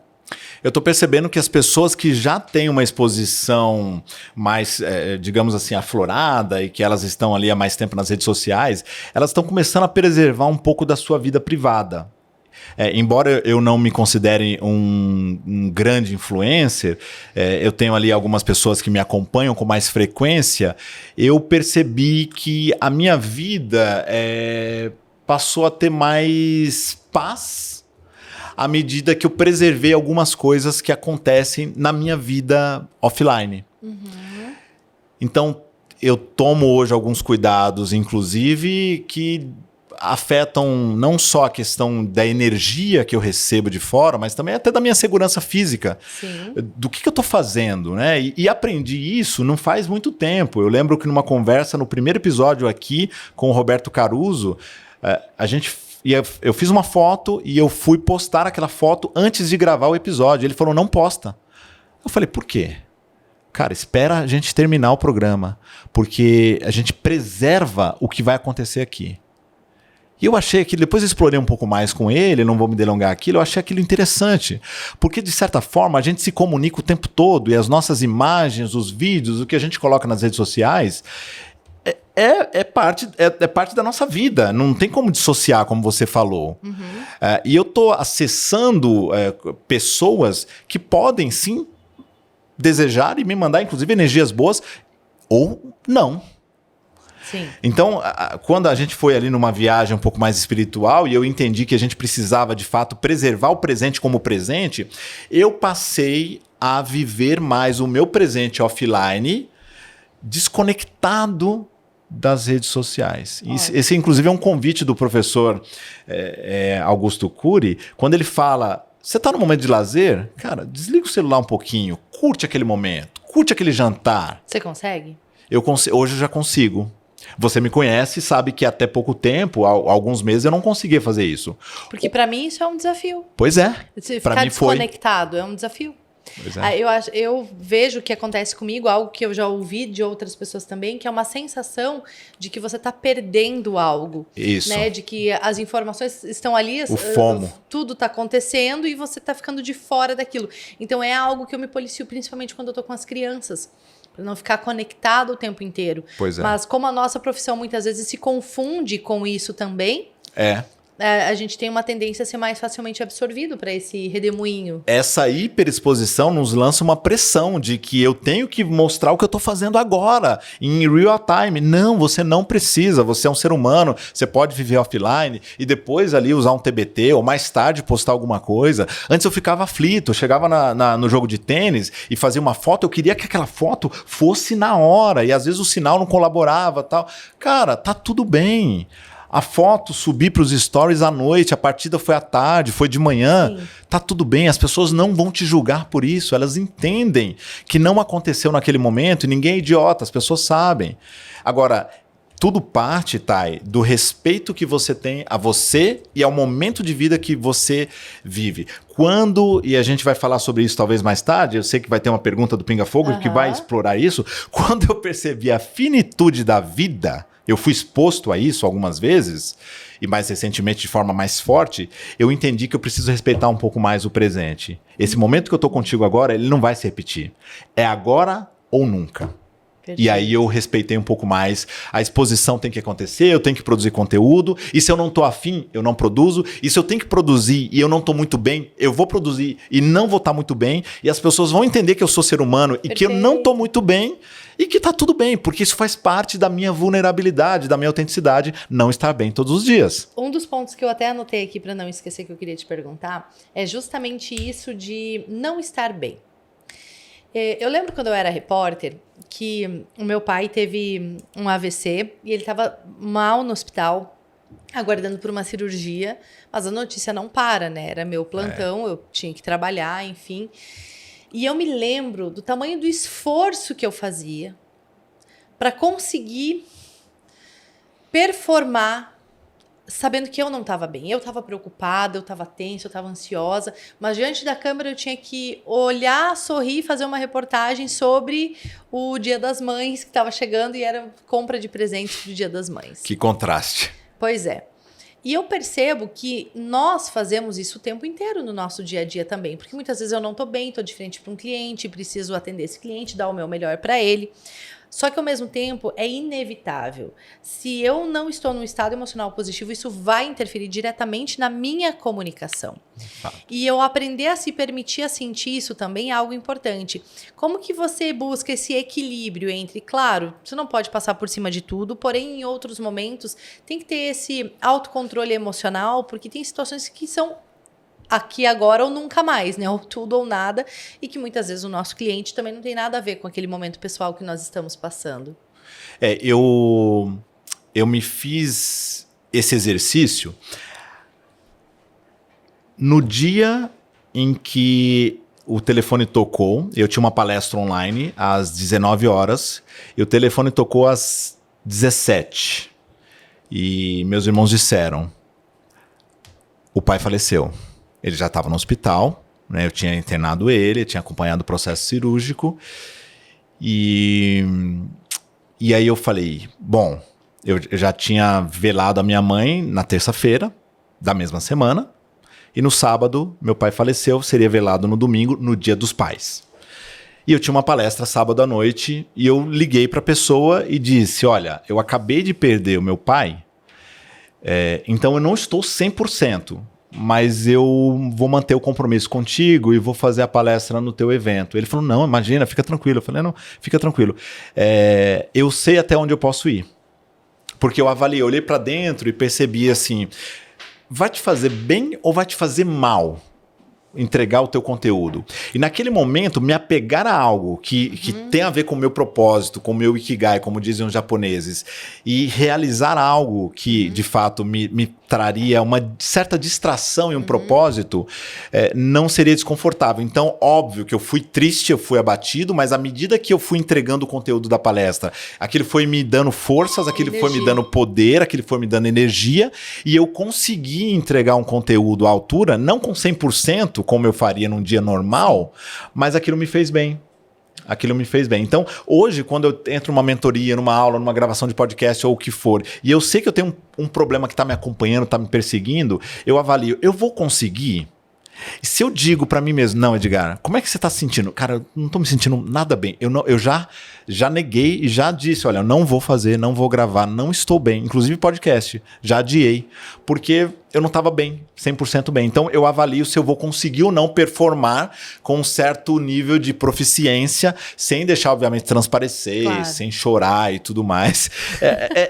Eu estou percebendo que as pessoas que já têm uma exposição mais, digamos assim, aflorada e que elas estão ali há mais tempo nas redes sociais, elas estão começando a preservar um pouco da sua vida privada. Embora eu não me considere um grande influencer, eu tenho ali algumas pessoas que me acompanham com mais frequência, eu percebi que a minha vida passou a ter mais paz à medida que eu preservei algumas coisas que acontecem na minha vida offline. Uhum. Então, eu tomo hoje alguns cuidados, inclusive, que afetam não só a questão da energia que eu recebo de fora, mas também até da minha segurança física. Sim. Do que eu estou fazendo, né? E aprendi isso não faz muito tempo. Eu lembro que numa conversa, no primeiro episódio aqui, com o Roberto Caruso, eu fiz uma foto e eu fui postar aquela foto antes de gravar o episódio. Ele falou, não posta. Eu falei, por quê? Cara, espera a gente terminar o programa, porque a gente preserva o que vai acontecer aqui. E eu achei aquilo, depois eu explorei um pouco mais com ele, não vou me delongar aquilo, eu achei aquilo interessante. Porque, de certa forma, a gente se comunica o tempo todo e as nossas imagens, os vídeos, o que a gente coloca nas redes sociais é parte da nossa vida. Não tem como dissociar, como você falou. Uhum. E eu estou acessando pessoas que podem, sim, desejar e me mandar, inclusive, energias boas ou não. Sim. Então, quando a gente foi ali numa viagem um pouco mais espiritual e eu entendi que a gente precisava, de fato, preservar o presente como presente, eu passei a viver mais o meu presente offline desconectado das redes sociais. Esse, inclusive, é um convite do professor Augusto Cury, quando ele fala, você está no momento de lazer? Cara, desliga o celular um pouquinho, curte aquele momento, curte aquele jantar. Você consegue? Hoje eu já consigo. Você me conhece e sabe que até pouco tempo, alguns meses, eu não conseguia fazer isso. Porque para mim isso é um desafio. Pois é. Ficar desconectado é um desafio. Eu vejo que acontece comigo, algo que eu já ouvi de outras pessoas também, que é uma sensação de que você está perdendo algo. Isso. Né? De que as informações estão ali, o FOMO. Tudo está acontecendo e você está ficando de fora daquilo. Então é algo que eu me policio, principalmente quando eu estou com as crianças. Para não ficar conectado o tempo inteiro. Pois é. Mas como a nossa profissão muitas vezes se confunde com isso também... a gente tem uma tendência a ser mais facilmente absorvido para esse redemoinho. Essa hiperexposição nos lança uma pressão de que eu tenho que mostrar o que eu estou fazendo agora, em real time. Não, você não precisa, você é um ser humano, você pode viver offline e depois ali usar um TBT ou mais tarde postar alguma coisa. Antes eu ficava aflito, eu chegava no jogo de tênis e fazia uma foto, eu queria que aquela foto fosse na hora e às vezes o sinal não colaborava, tal. Cara, tá tudo bem. A foto subir para os stories à noite, a partida foi à tarde, foi de manhã, tá tudo bem, as pessoas não vão te julgar por isso, elas entendem que não aconteceu naquele momento e ninguém é idiota, as pessoas sabem. Agora, tudo parte, Thay, do respeito que você tem a você e ao momento de vida que você vive. Quando, e a gente vai falar sobre isso talvez mais tarde, eu sei que vai ter uma pergunta do Pinga Fogo que vai explorar isso, quando eu percebi a finitude da vida, eu fui exposto a isso algumas vezes, e mais recentemente de forma mais forte, eu entendi que eu preciso respeitar um pouco mais o presente. Esse momento que eu estou contigo agora, ele não vai se repetir. É agora ou nunca. Perfeito. E aí eu respeitei um pouco mais. A exposição tem que acontecer, eu tenho que produzir conteúdo, e se eu não estou afim, eu não produzo, e se eu tenho que produzir e eu não estou muito bem, eu vou produzir e não vou estar muito bem, e as pessoas vão entender que eu sou ser humano e que eu não estou muito bem, e que tá tudo bem, porque isso faz parte da minha vulnerabilidade, da minha autenticidade, não estar bem todos os dias. Um dos pontos que eu até anotei aqui para não esquecer que eu queria te perguntar é justamente isso de não estar bem. Eu lembro quando eu era repórter que o meu pai teve um AVC e ele estava mal no hospital, aguardando por uma cirurgia, mas a notícia não para, né? Era meu plantão, eu tinha que trabalhar, enfim... E eu me lembro do tamanho do esforço que eu fazia para conseguir performar sabendo que eu não estava bem. Eu estava preocupada, eu estava tensa, eu estava ansiosa, mas diante da câmera eu tinha que olhar, sorrir e fazer uma reportagem sobre o Dia das Mães que estava chegando e era compra de presentes do Dia das Mães. Que contraste. Pois é. E eu percebo que nós fazemos isso o tempo inteiro no nosso dia a dia também, porque muitas vezes eu não estou bem, estou de frente para um cliente, preciso atender esse cliente, dar o meu melhor para ele. Só que, ao mesmo tempo, é inevitável. Se eu não estou num estado emocional positivo, isso vai interferir diretamente na minha comunicação. E eu aprender a se permitir a sentir isso também é algo importante. Como que você busca esse equilíbrio entre, claro, você não pode passar por cima de tudo, porém, em outros momentos, tem que ter esse autocontrole emocional, porque tem situações que são aqui agora ou nunca mais, né? Ou tudo ou nada, e que muitas vezes o nosso cliente também não tem nada a ver com aquele momento pessoal que nós estamos passando. Eu me fiz esse exercício no dia em que o telefone tocou. Eu tinha uma palestra online às 19 horas e o telefone tocou às 17. E meus irmãos disseram: o pai faleceu. Ele já estava no hospital, né? Eu tinha internado ele, tinha acompanhado o processo cirúrgico. E aí eu falei, bom, eu já tinha velado a minha mãe na terça-feira da mesma semana. E no sábado, meu pai faleceu, seria velado no domingo, no Dia dos Pais. E eu tinha uma palestra sábado à noite e eu liguei para a pessoa e disse, olha, eu acabei de perder o meu pai, então eu não estou 100%. Mas eu vou manter o compromisso contigo e vou fazer a palestra no teu evento. Ele falou, não, imagina, fica tranquilo. Eu falei, não, fica tranquilo. Eu sei até onde eu posso ir. Porque eu avaliei, eu olhei para dentro e percebi assim, vai te fazer bem ou vai te fazer mal entregar o teu conteúdo? E naquele momento, me apegar a algo que tem a ver com o meu propósito, com o meu ikigai, como dizem os japoneses, e realizar algo que, de fato, me traria uma certa distração e um propósito, não seria desconfortável. Então, óbvio que eu fui triste, eu fui abatido, mas à medida que eu fui entregando o conteúdo da palestra, aquilo foi me dando forças, aquilo foi me dando poder, aquilo foi me dando energia, e eu consegui entregar um conteúdo à altura, não com 100%, como eu faria num dia normal, mas aquilo me fez bem. Aquilo me fez bem. Então, hoje, quando eu entro numa mentoria, numa aula, numa gravação de podcast ou o que for, e eu sei que eu tenho um problema que está me acompanhando, está me perseguindo, eu avalio, eu vou conseguir? E se eu digo para mim mesmo, não, Edgar, como é que você está se sentindo? Cara, eu não estou me sentindo nada bem. Eu já neguei e já disse, olha, eu não vou fazer, não vou gravar, não estou bem. Inclusive podcast, já adiei, porque eu não estava bem, 100% bem. Então eu avalio se eu vou conseguir ou não performar com um certo nível de proficiência, sem deixar, obviamente, transparecer, claro, sem chorar e tudo mais.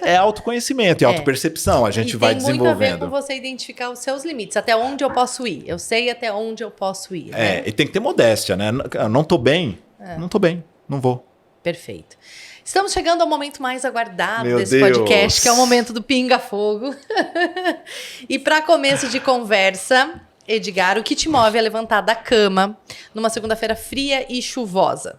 É autoconhecimento e autopercepção, a gente vai desenvolvendo. Tem muito a ver com você identificar os seus limites, até onde eu posso ir. Eu sei até onde eu posso ir. Né? E tem que ter modéstia, né? Eu não tô bem, não tô bem, não vou. Perfeito. Estamos chegando ao momento mais aguardado desse podcast, que é o momento do Pinga Fogo. E para começo de conversa, Edgar, o que te move a levantar da cama numa segunda-feira fria e chuvosa?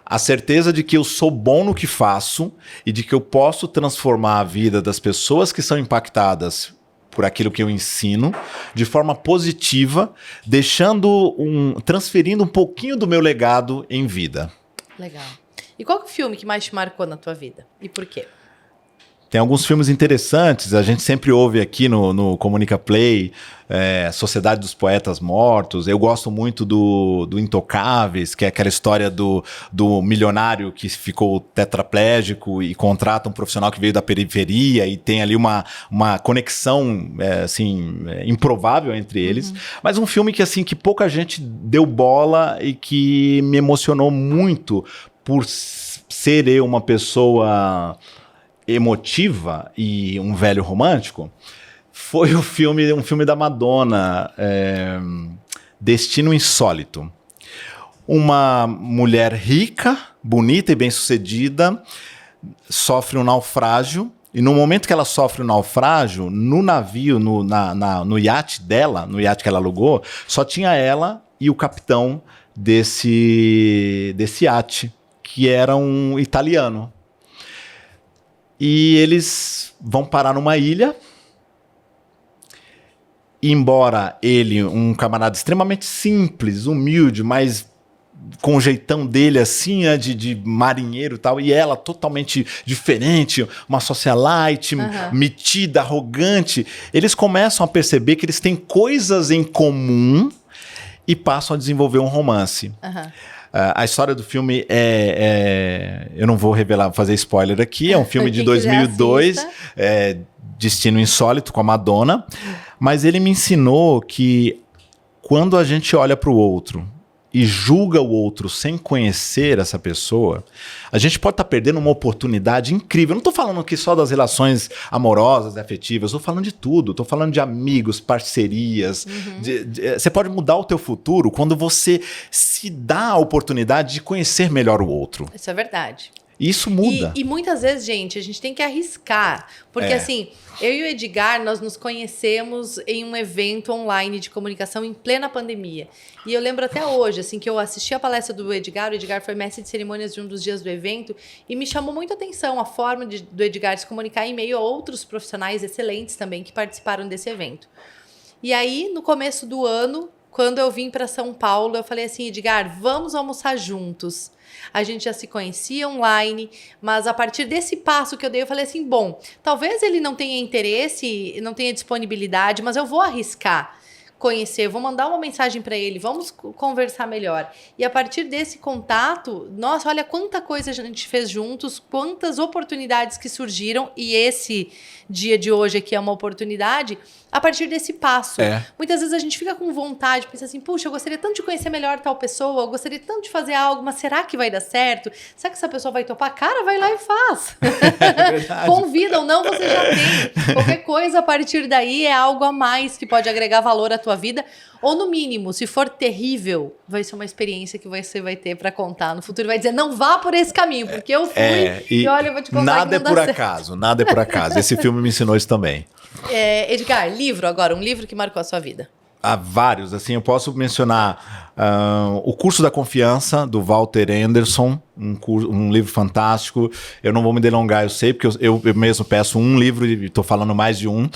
A certeza de que eu sou bom no que faço e de que eu posso transformar a vida das pessoas que são impactadas por aquilo que eu ensino de forma positiva, transferindo um pouquinho do meu legado em vida. Legal. E qual é o filme que mais te marcou na tua vida? E por quê? Tem alguns filmes interessantes, a gente sempre ouve aqui no Comunica Play, Sociedade dos Poetas Mortos. Eu gosto muito do Intocáveis, que é aquela história do milionário que ficou tetraplégico e contrata um profissional que veio da periferia e tem ali uma conexão improvável entre eles. Mas um filme que pouca gente deu bola e que me emocionou muito por ser eu uma pessoa emotiva e um velho romântico, foi um filme da Madonna, Destino Insólito. Uma mulher rica, bonita e bem-sucedida sofre um naufrágio, e no momento que ela sofre um naufrágio, no navio, no iate dela, no iate que ela alugou, só tinha ela e o capitão desse iate, que era um italiano. E eles vão parar numa ilha embora ele, um camarada extremamente simples, humilde, mas com o jeitão dele assim, né, de marinheiro e tal, e ela totalmente diferente, uma socialite, metida, arrogante, eles começam a perceber que eles têm coisas em comum e passam a desenvolver um romance. A história do filme eu não vou revelar, fazer spoiler aqui, é um filme de 2002, Destino Insólito, com a Madonna, mas ele me ensinou que quando a gente olha para o outro e julga o outro sem conhecer essa pessoa, a gente pode estar perdendo uma oportunidade incrível. Eu não estou falando aqui só das relações amorosas, afetivas, estou falando de tudo. Estou falando de amigos, parcerias. Você pode mudar o teu futuro quando você se dá a oportunidade de conhecer melhor o outro. Isso é verdade. Isso muda. E muitas vezes, gente, a gente tem que arriscar. Porque assim, eu e o Edgar, nós nos conhecemos em um evento online de comunicação em plena pandemia. E eu lembro até hoje, assim, que eu assisti a palestra do Edgar, o Edgar foi mestre de cerimônias de um dos dias do evento, e me chamou muito a atenção a forma do Edgar se comunicar em meio a outros profissionais excelentes também que participaram desse evento. E aí, no começo do ano, quando eu vim para São Paulo, eu falei assim, Edgar, vamos almoçar juntos. A gente já se conhecia online, mas a partir desse passo que eu dei, eu falei assim, bom, talvez ele não tenha interesse, não tenha disponibilidade, mas eu vou arriscar conhecer, vou mandar uma mensagem para ele, vamos conversar melhor. E a partir desse contato, nossa, olha quanta coisa a gente fez juntos, quantas oportunidades que surgiram, e esse dia de hoje aqui é uma oportunidade, a partir desse passo. Muitas vezes a gente fica com vontade, pensa assim, puxa, eu gostaria tanto de conhecer melhor tal pessoa, eu gostaria tanto de fazer algo, mas será que vai dar certo? Será que essa pessoa vai topar? Cara, vai lá e faz. Convida ou não, você já tem. Qualquer coisa a partir daí é algo a mais que pode agregar valor à tua vida, ou no mínimo, se for terrível, vai ser uma experiência que você vai ter pra contar no futuro, vai dizer, não vá por esse caminho, porque eu fui e olha, eu vou te contar nada que não dá certo. acaso, nada é por acaso. Esse filme me ensinou isso também. Livro agora, um livro que marcou a sua vida. Há vários, assim, eu posso mencionar O Curso da Confiança, do Walter Anderson, um livro fantástico. Eu não vou me delongar, eu sei, porque eu mesmo peço um livro e estou falando mais de um.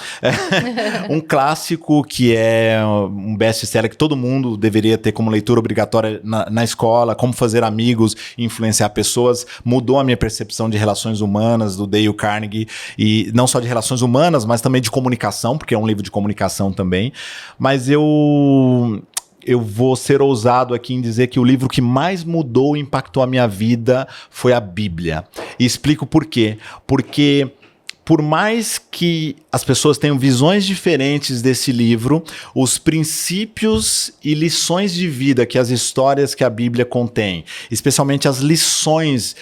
Um clássico que é um best-seller que todo mundo deveria ter como leitura obrigatória na escola, Como Fazer Amigos e Influenciar Pessoas. Mudou a minha percepção de relações humanas, do Dale Carnegie, e não só de relações humanas, mas também de comunicação, porque é um livro de comunicação também. Mas eu vou ser ousado aqui em dizer que o livro que mais mudou e impactou a minha vida foi a Bíblia. E explico por quê. Porque por mais que as pessoas tenham visões diferentes desse livro, os princípios e lições de vida que as histórias que a Bíblia contém, especialmente as lições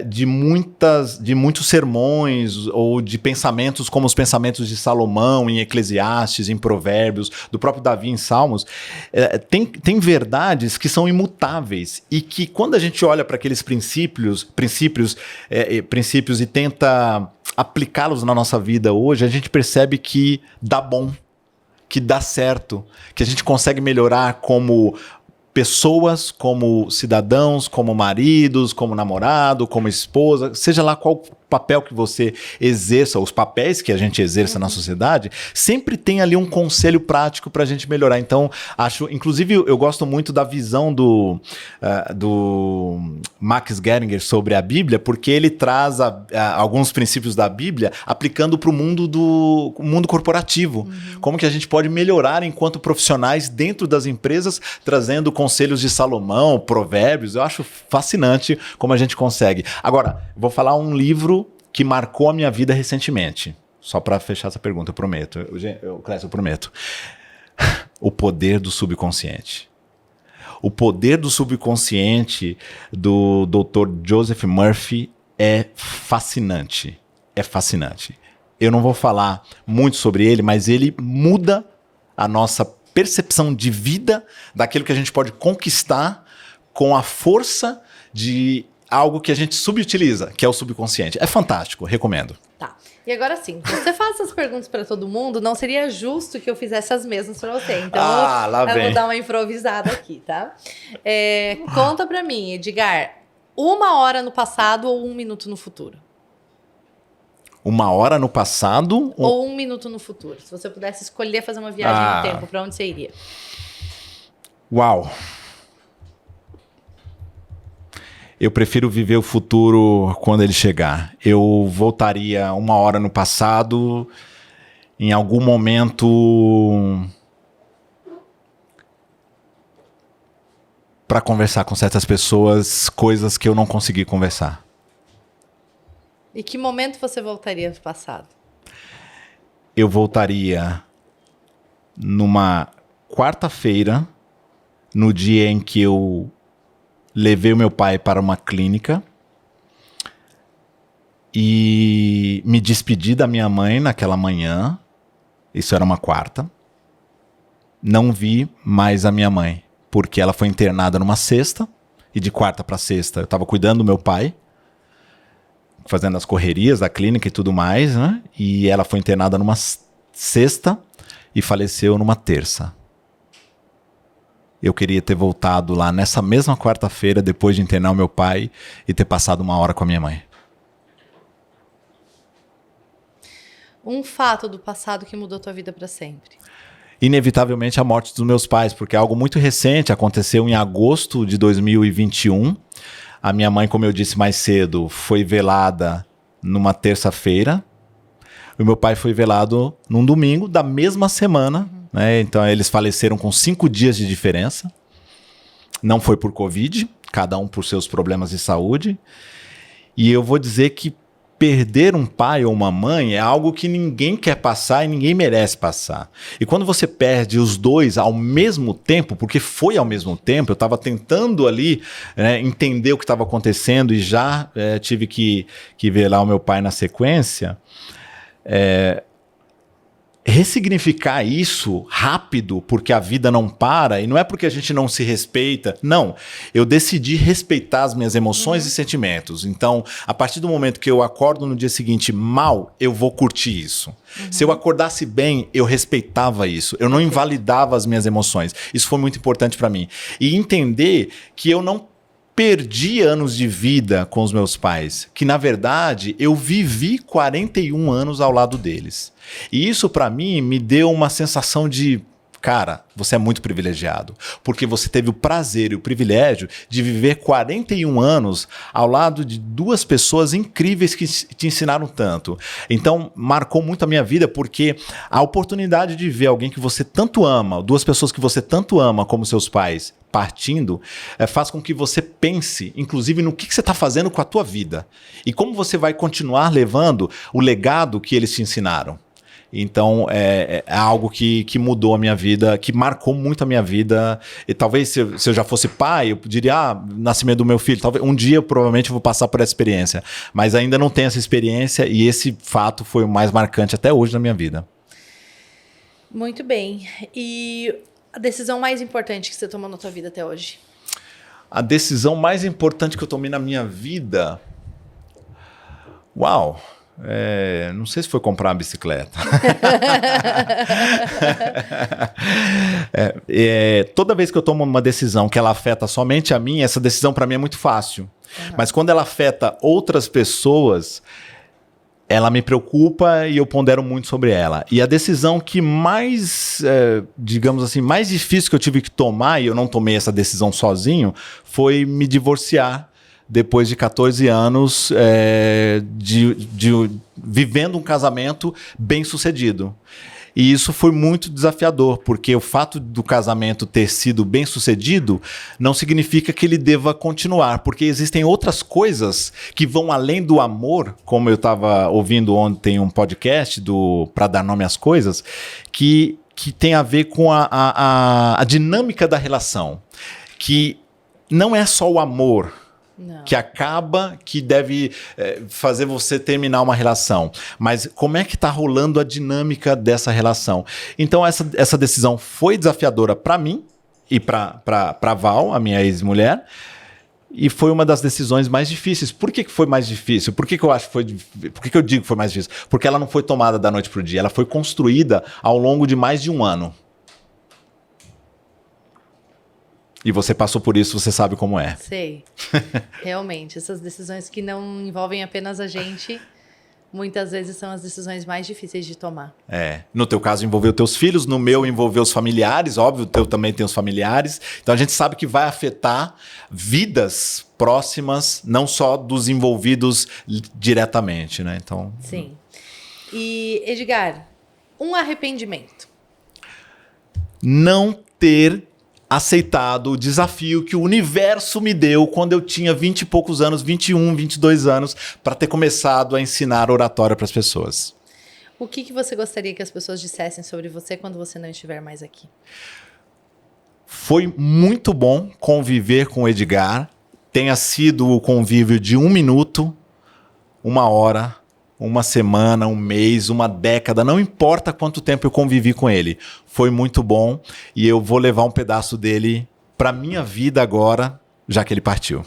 de muitos sermões ou de pensamentos como os pensamentos de Salomão em Eclesiastes, em Provérbios, do próprio Davi em Salmos, tem verdades que são imutáveis e que quando a gente olha para aqueles princípios e tenta aplicá-los na nossa vida hoje, a gente percebe que dá bom, que dá certo, que a gente consegue melhorar como pessoas, como cidadãos, como maridos, como namorado, como esposa, seja lá qual papel que você exerça, os papéis que a gente exerça na sociedade, sempre tem ali um conselho prático para a gente melhorar. Então, inclusive, eu gosto muito da visão do Max Geringer sobre a Bíblia, porque ele traz alguns princípios da Bíblia aplicando para o mundo corporativo. Como que a gente pode melhorar enquanto profissionais dentro das empresas, trazendo conselhos de Salomão, Provérbios. Eu acho fascinante como a gente consegue. Agora, vou falar um livro que marcou a minha vida recentemente. Só para fechar essa pergunta, eu prometo. Clécio, eu prometo. O Poder do Subconsciente. O Poder do Subconsciente do Dr. Joseph Murphy é fascinante. É fascinante. Eu não vou falar muito sobre ele, mas ele muda a nossa percepção de vida, daquilo que a gente pode conquistar com a força de algo que a gente subutiliza, que é o subconsciente. É fantástico, recomendo. Tá. E agora sim, você faz essas perguntas para todo mundo, não seria justo que eu fizesse as mesmas para você. Então, eu vou dar uma improvisada aqui, tá? Conta para mim, Edgar, 1 hora no passado ou 1 minuto no futuro? 1 hora no passado? Ou 1 minuto no futuro. Se você pudesse escolher fazer uma viagem no tempo, pra onde você iria? Uau! Eu prefiro viver o futuro quando ele chegar. Eu voltaria 1 hora no passado, em algum momento, para conversar com certas pessoas, coisas que eu não consegui conversar. E que momento você voltaria do passado? Eu voltaria numa quarta-feira, no dia em que eu levei o meu pai para uma clínica e me despedi da minha mãe naquela manhã. Isso era uma quarta. Não vi mais a minha mãe, porque ela foi internada numa sexta, e de quarta para sexta eu estava cuidando do meu pai, fazendo as correrias da clínica e tudo mais, né? E ela foi internada numa sexta e faleceu numa terça. Eu queria ter voltado lá nessa mesma quarta-feira, depois de internar o meu pai, e ter passado 1 hora com a minha mãe. Um fato do passado que mudou tua vida para sempre. Inevitavelmente a morte dos meus pais, porque é algo muito recente, aconteceu em agosto de 2021. A minha mãe, como eu disse mais cedo, foi velada numa terça-feira. O meu pai foi velado num domingo da mesma semana, né? Então eles faleceram com 5 dias de diferença. Não foi por Covid, cada um por seus problemas de saúde. E eu vou dizer que perder um pai ou uma mãe é algo que ninguém quer passar e ninguém merece passar. E quando você perde os dois ao mesmo tempo, porque foi ao mesmo tempo, eu estava tentando ali, né, entender o que estava acontecendo e já tive que velar o meu pai na sequência. Ressignificar isso rápido, porque a vida não para, e não é porque a gente não se respeita, não. Eu decidi respeitar as minhas emoções e sentimentos. Então, a partir do momento que eu acordo no dia seguinte mal, eu vou curtir isso. Se eu acordasse bem, eu respeitava isso. Eu não invalidava as minhas emoções. Isso foi muito importante para mim. E entender que eu não perdi anos de vida com os meus pais, que na verdade eu vivi 41 anos ao lado deles. E isso para mim me deu uma sensação de, cara, você é muito privilegiado, porque você teve o prazer e o privilégio de viver 41 anos ao lado de 2 pessoas incríveis que te ensinaram tanto. Então, marcou muito a minha vida, porque a oportunidade de ver alguém que você tanto ama, 2 pessoas que você tanto ama como seus pais, partindo, faz com que você pense, inclusive, no que você está fazendo com a tua vida e como você vai continuar levando o legado que eles te ensinaram. Então, é algo que mudou a minha vida, que marcou muito a minha vida. E talvez, se eu já fosse pai, eu diria, nascimento do meu filho, talvez um dia, provavelmente, eu vou passar por essa experiência. Mas ainda não tenho essa experiência, e esse fato foi o mais marcante até hoje na minha vida. Muito bem. E a decisão mais importante que você tomou na tua vida até hoje? A decisão mais importante que eu tomei na minha vida... Uau! Não sei se foi comprar uma bicicleta. Toda vez que eu tomo uma decisão que ela afeta somente a mim, essa decisão para mim é muito fácil. Mas quando ela afeta outras pessoas, ela me preocupa e eu pondero muito sobre ela. E a decisão que mais, digamos assim, mais difícil que eu tive que tomar, e eu não tomei essa decisão sozinho, foi me divorciar depois de 14 anos vivendo um casamento bem sucedido. E isso foi muito desafiador, porque o fato do casamento ter sido bem sucedido não significa que ele deva continuar, porque existem outras coisas que vão além do amor, como eu estava ouvindo ontem um podcast Pra Dar Nome às Coisas, que tem a ver com a dinâmica da relação, que não é só o amor que acaba, que deve fazer você terminar uma relação. Mas como é que está rolando a dinâmica dessa relação? Então essa decisão foi desafiadora para mim e para Val, a minha ex-mulher, e foi uma das decisões mais difíceis. Por que foi mais difícil? Por que eu acho que foi? Por que eu digo que foi mais difícil? Porque ela não foi tomada da noite para o dia, ela foi construída ao longo de mais de 1 ano. E você passou por isso, você sabe como é. Sei. Realmente, essas decisões que não envolvem apenas a gente muitas vezes são as decisões mais difíceis de tomar. No teu caso envolveu teus filhos, no meu envolveu os familiares, óbvio, o teu também tem os familiares. Então a gente sabe que vai afetar vidas próximas, não só dos envolvidos diretamente, né? Então, Sim. E, Edgar, um arrependimento. não ter aceitado o desafio que o universo me deu quando eu tinha 20 e poucos anos, 21, 22 anos, para ter começado a ensinar oratória para as pessoas. O que você gostaria que as pessoas dissessem sobre você quando você não estiver mais aqui? Foi muito bom conviver com o Edgar, tenha sido o convívio de 1 minuto, 1 hora, 1 semana, 1 mês, 1 década, não importa quanto tempo eu convivi com ele. Foi muito bom e eu vou levar um pedaço dele para minha vida agora, já que ele partiu.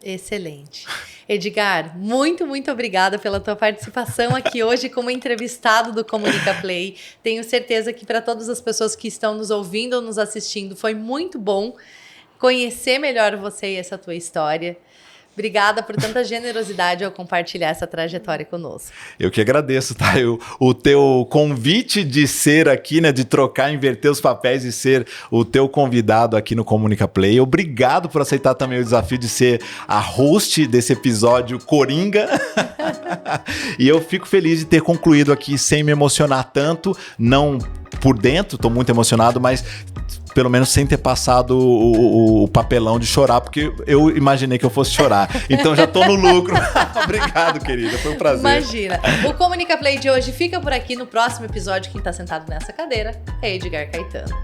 Excelente. Edgar, muito, muito obrigada pela tua participação aqui hoje como entrevistado do Comunica Play. Tenho certeza que para todas as pessoas que estão nos ouvindo ou nos assistindo, foi muito bom conhecer melhor você e essa tua história. Obrigada por tanta generosidade ao compartilhar essa trajetória conosco. Eu que agradeço, tá? O teu convite de ser aqui, né? De trocar, inverter os papéis e ser o teu convidado aqui no Comunica Play. Obrigado por aceitar também o desafio de ser a host desse episódio Coringa. E eu fico feliz de ter concluído aqui sem me emocionar tanto, não por dentro, tô muito emocionado, mas pelo menos sem ter passado o papelão de chorar, porque eu imaginei que eu fosse chorar. Então já tô no lucro. Obrigado, querida. Foi um prazer. Imagina. O Comunica Play de hoje fica por aqui. No próximo episódio, quem tá sentado nessa cadeira é Edgar Caetano.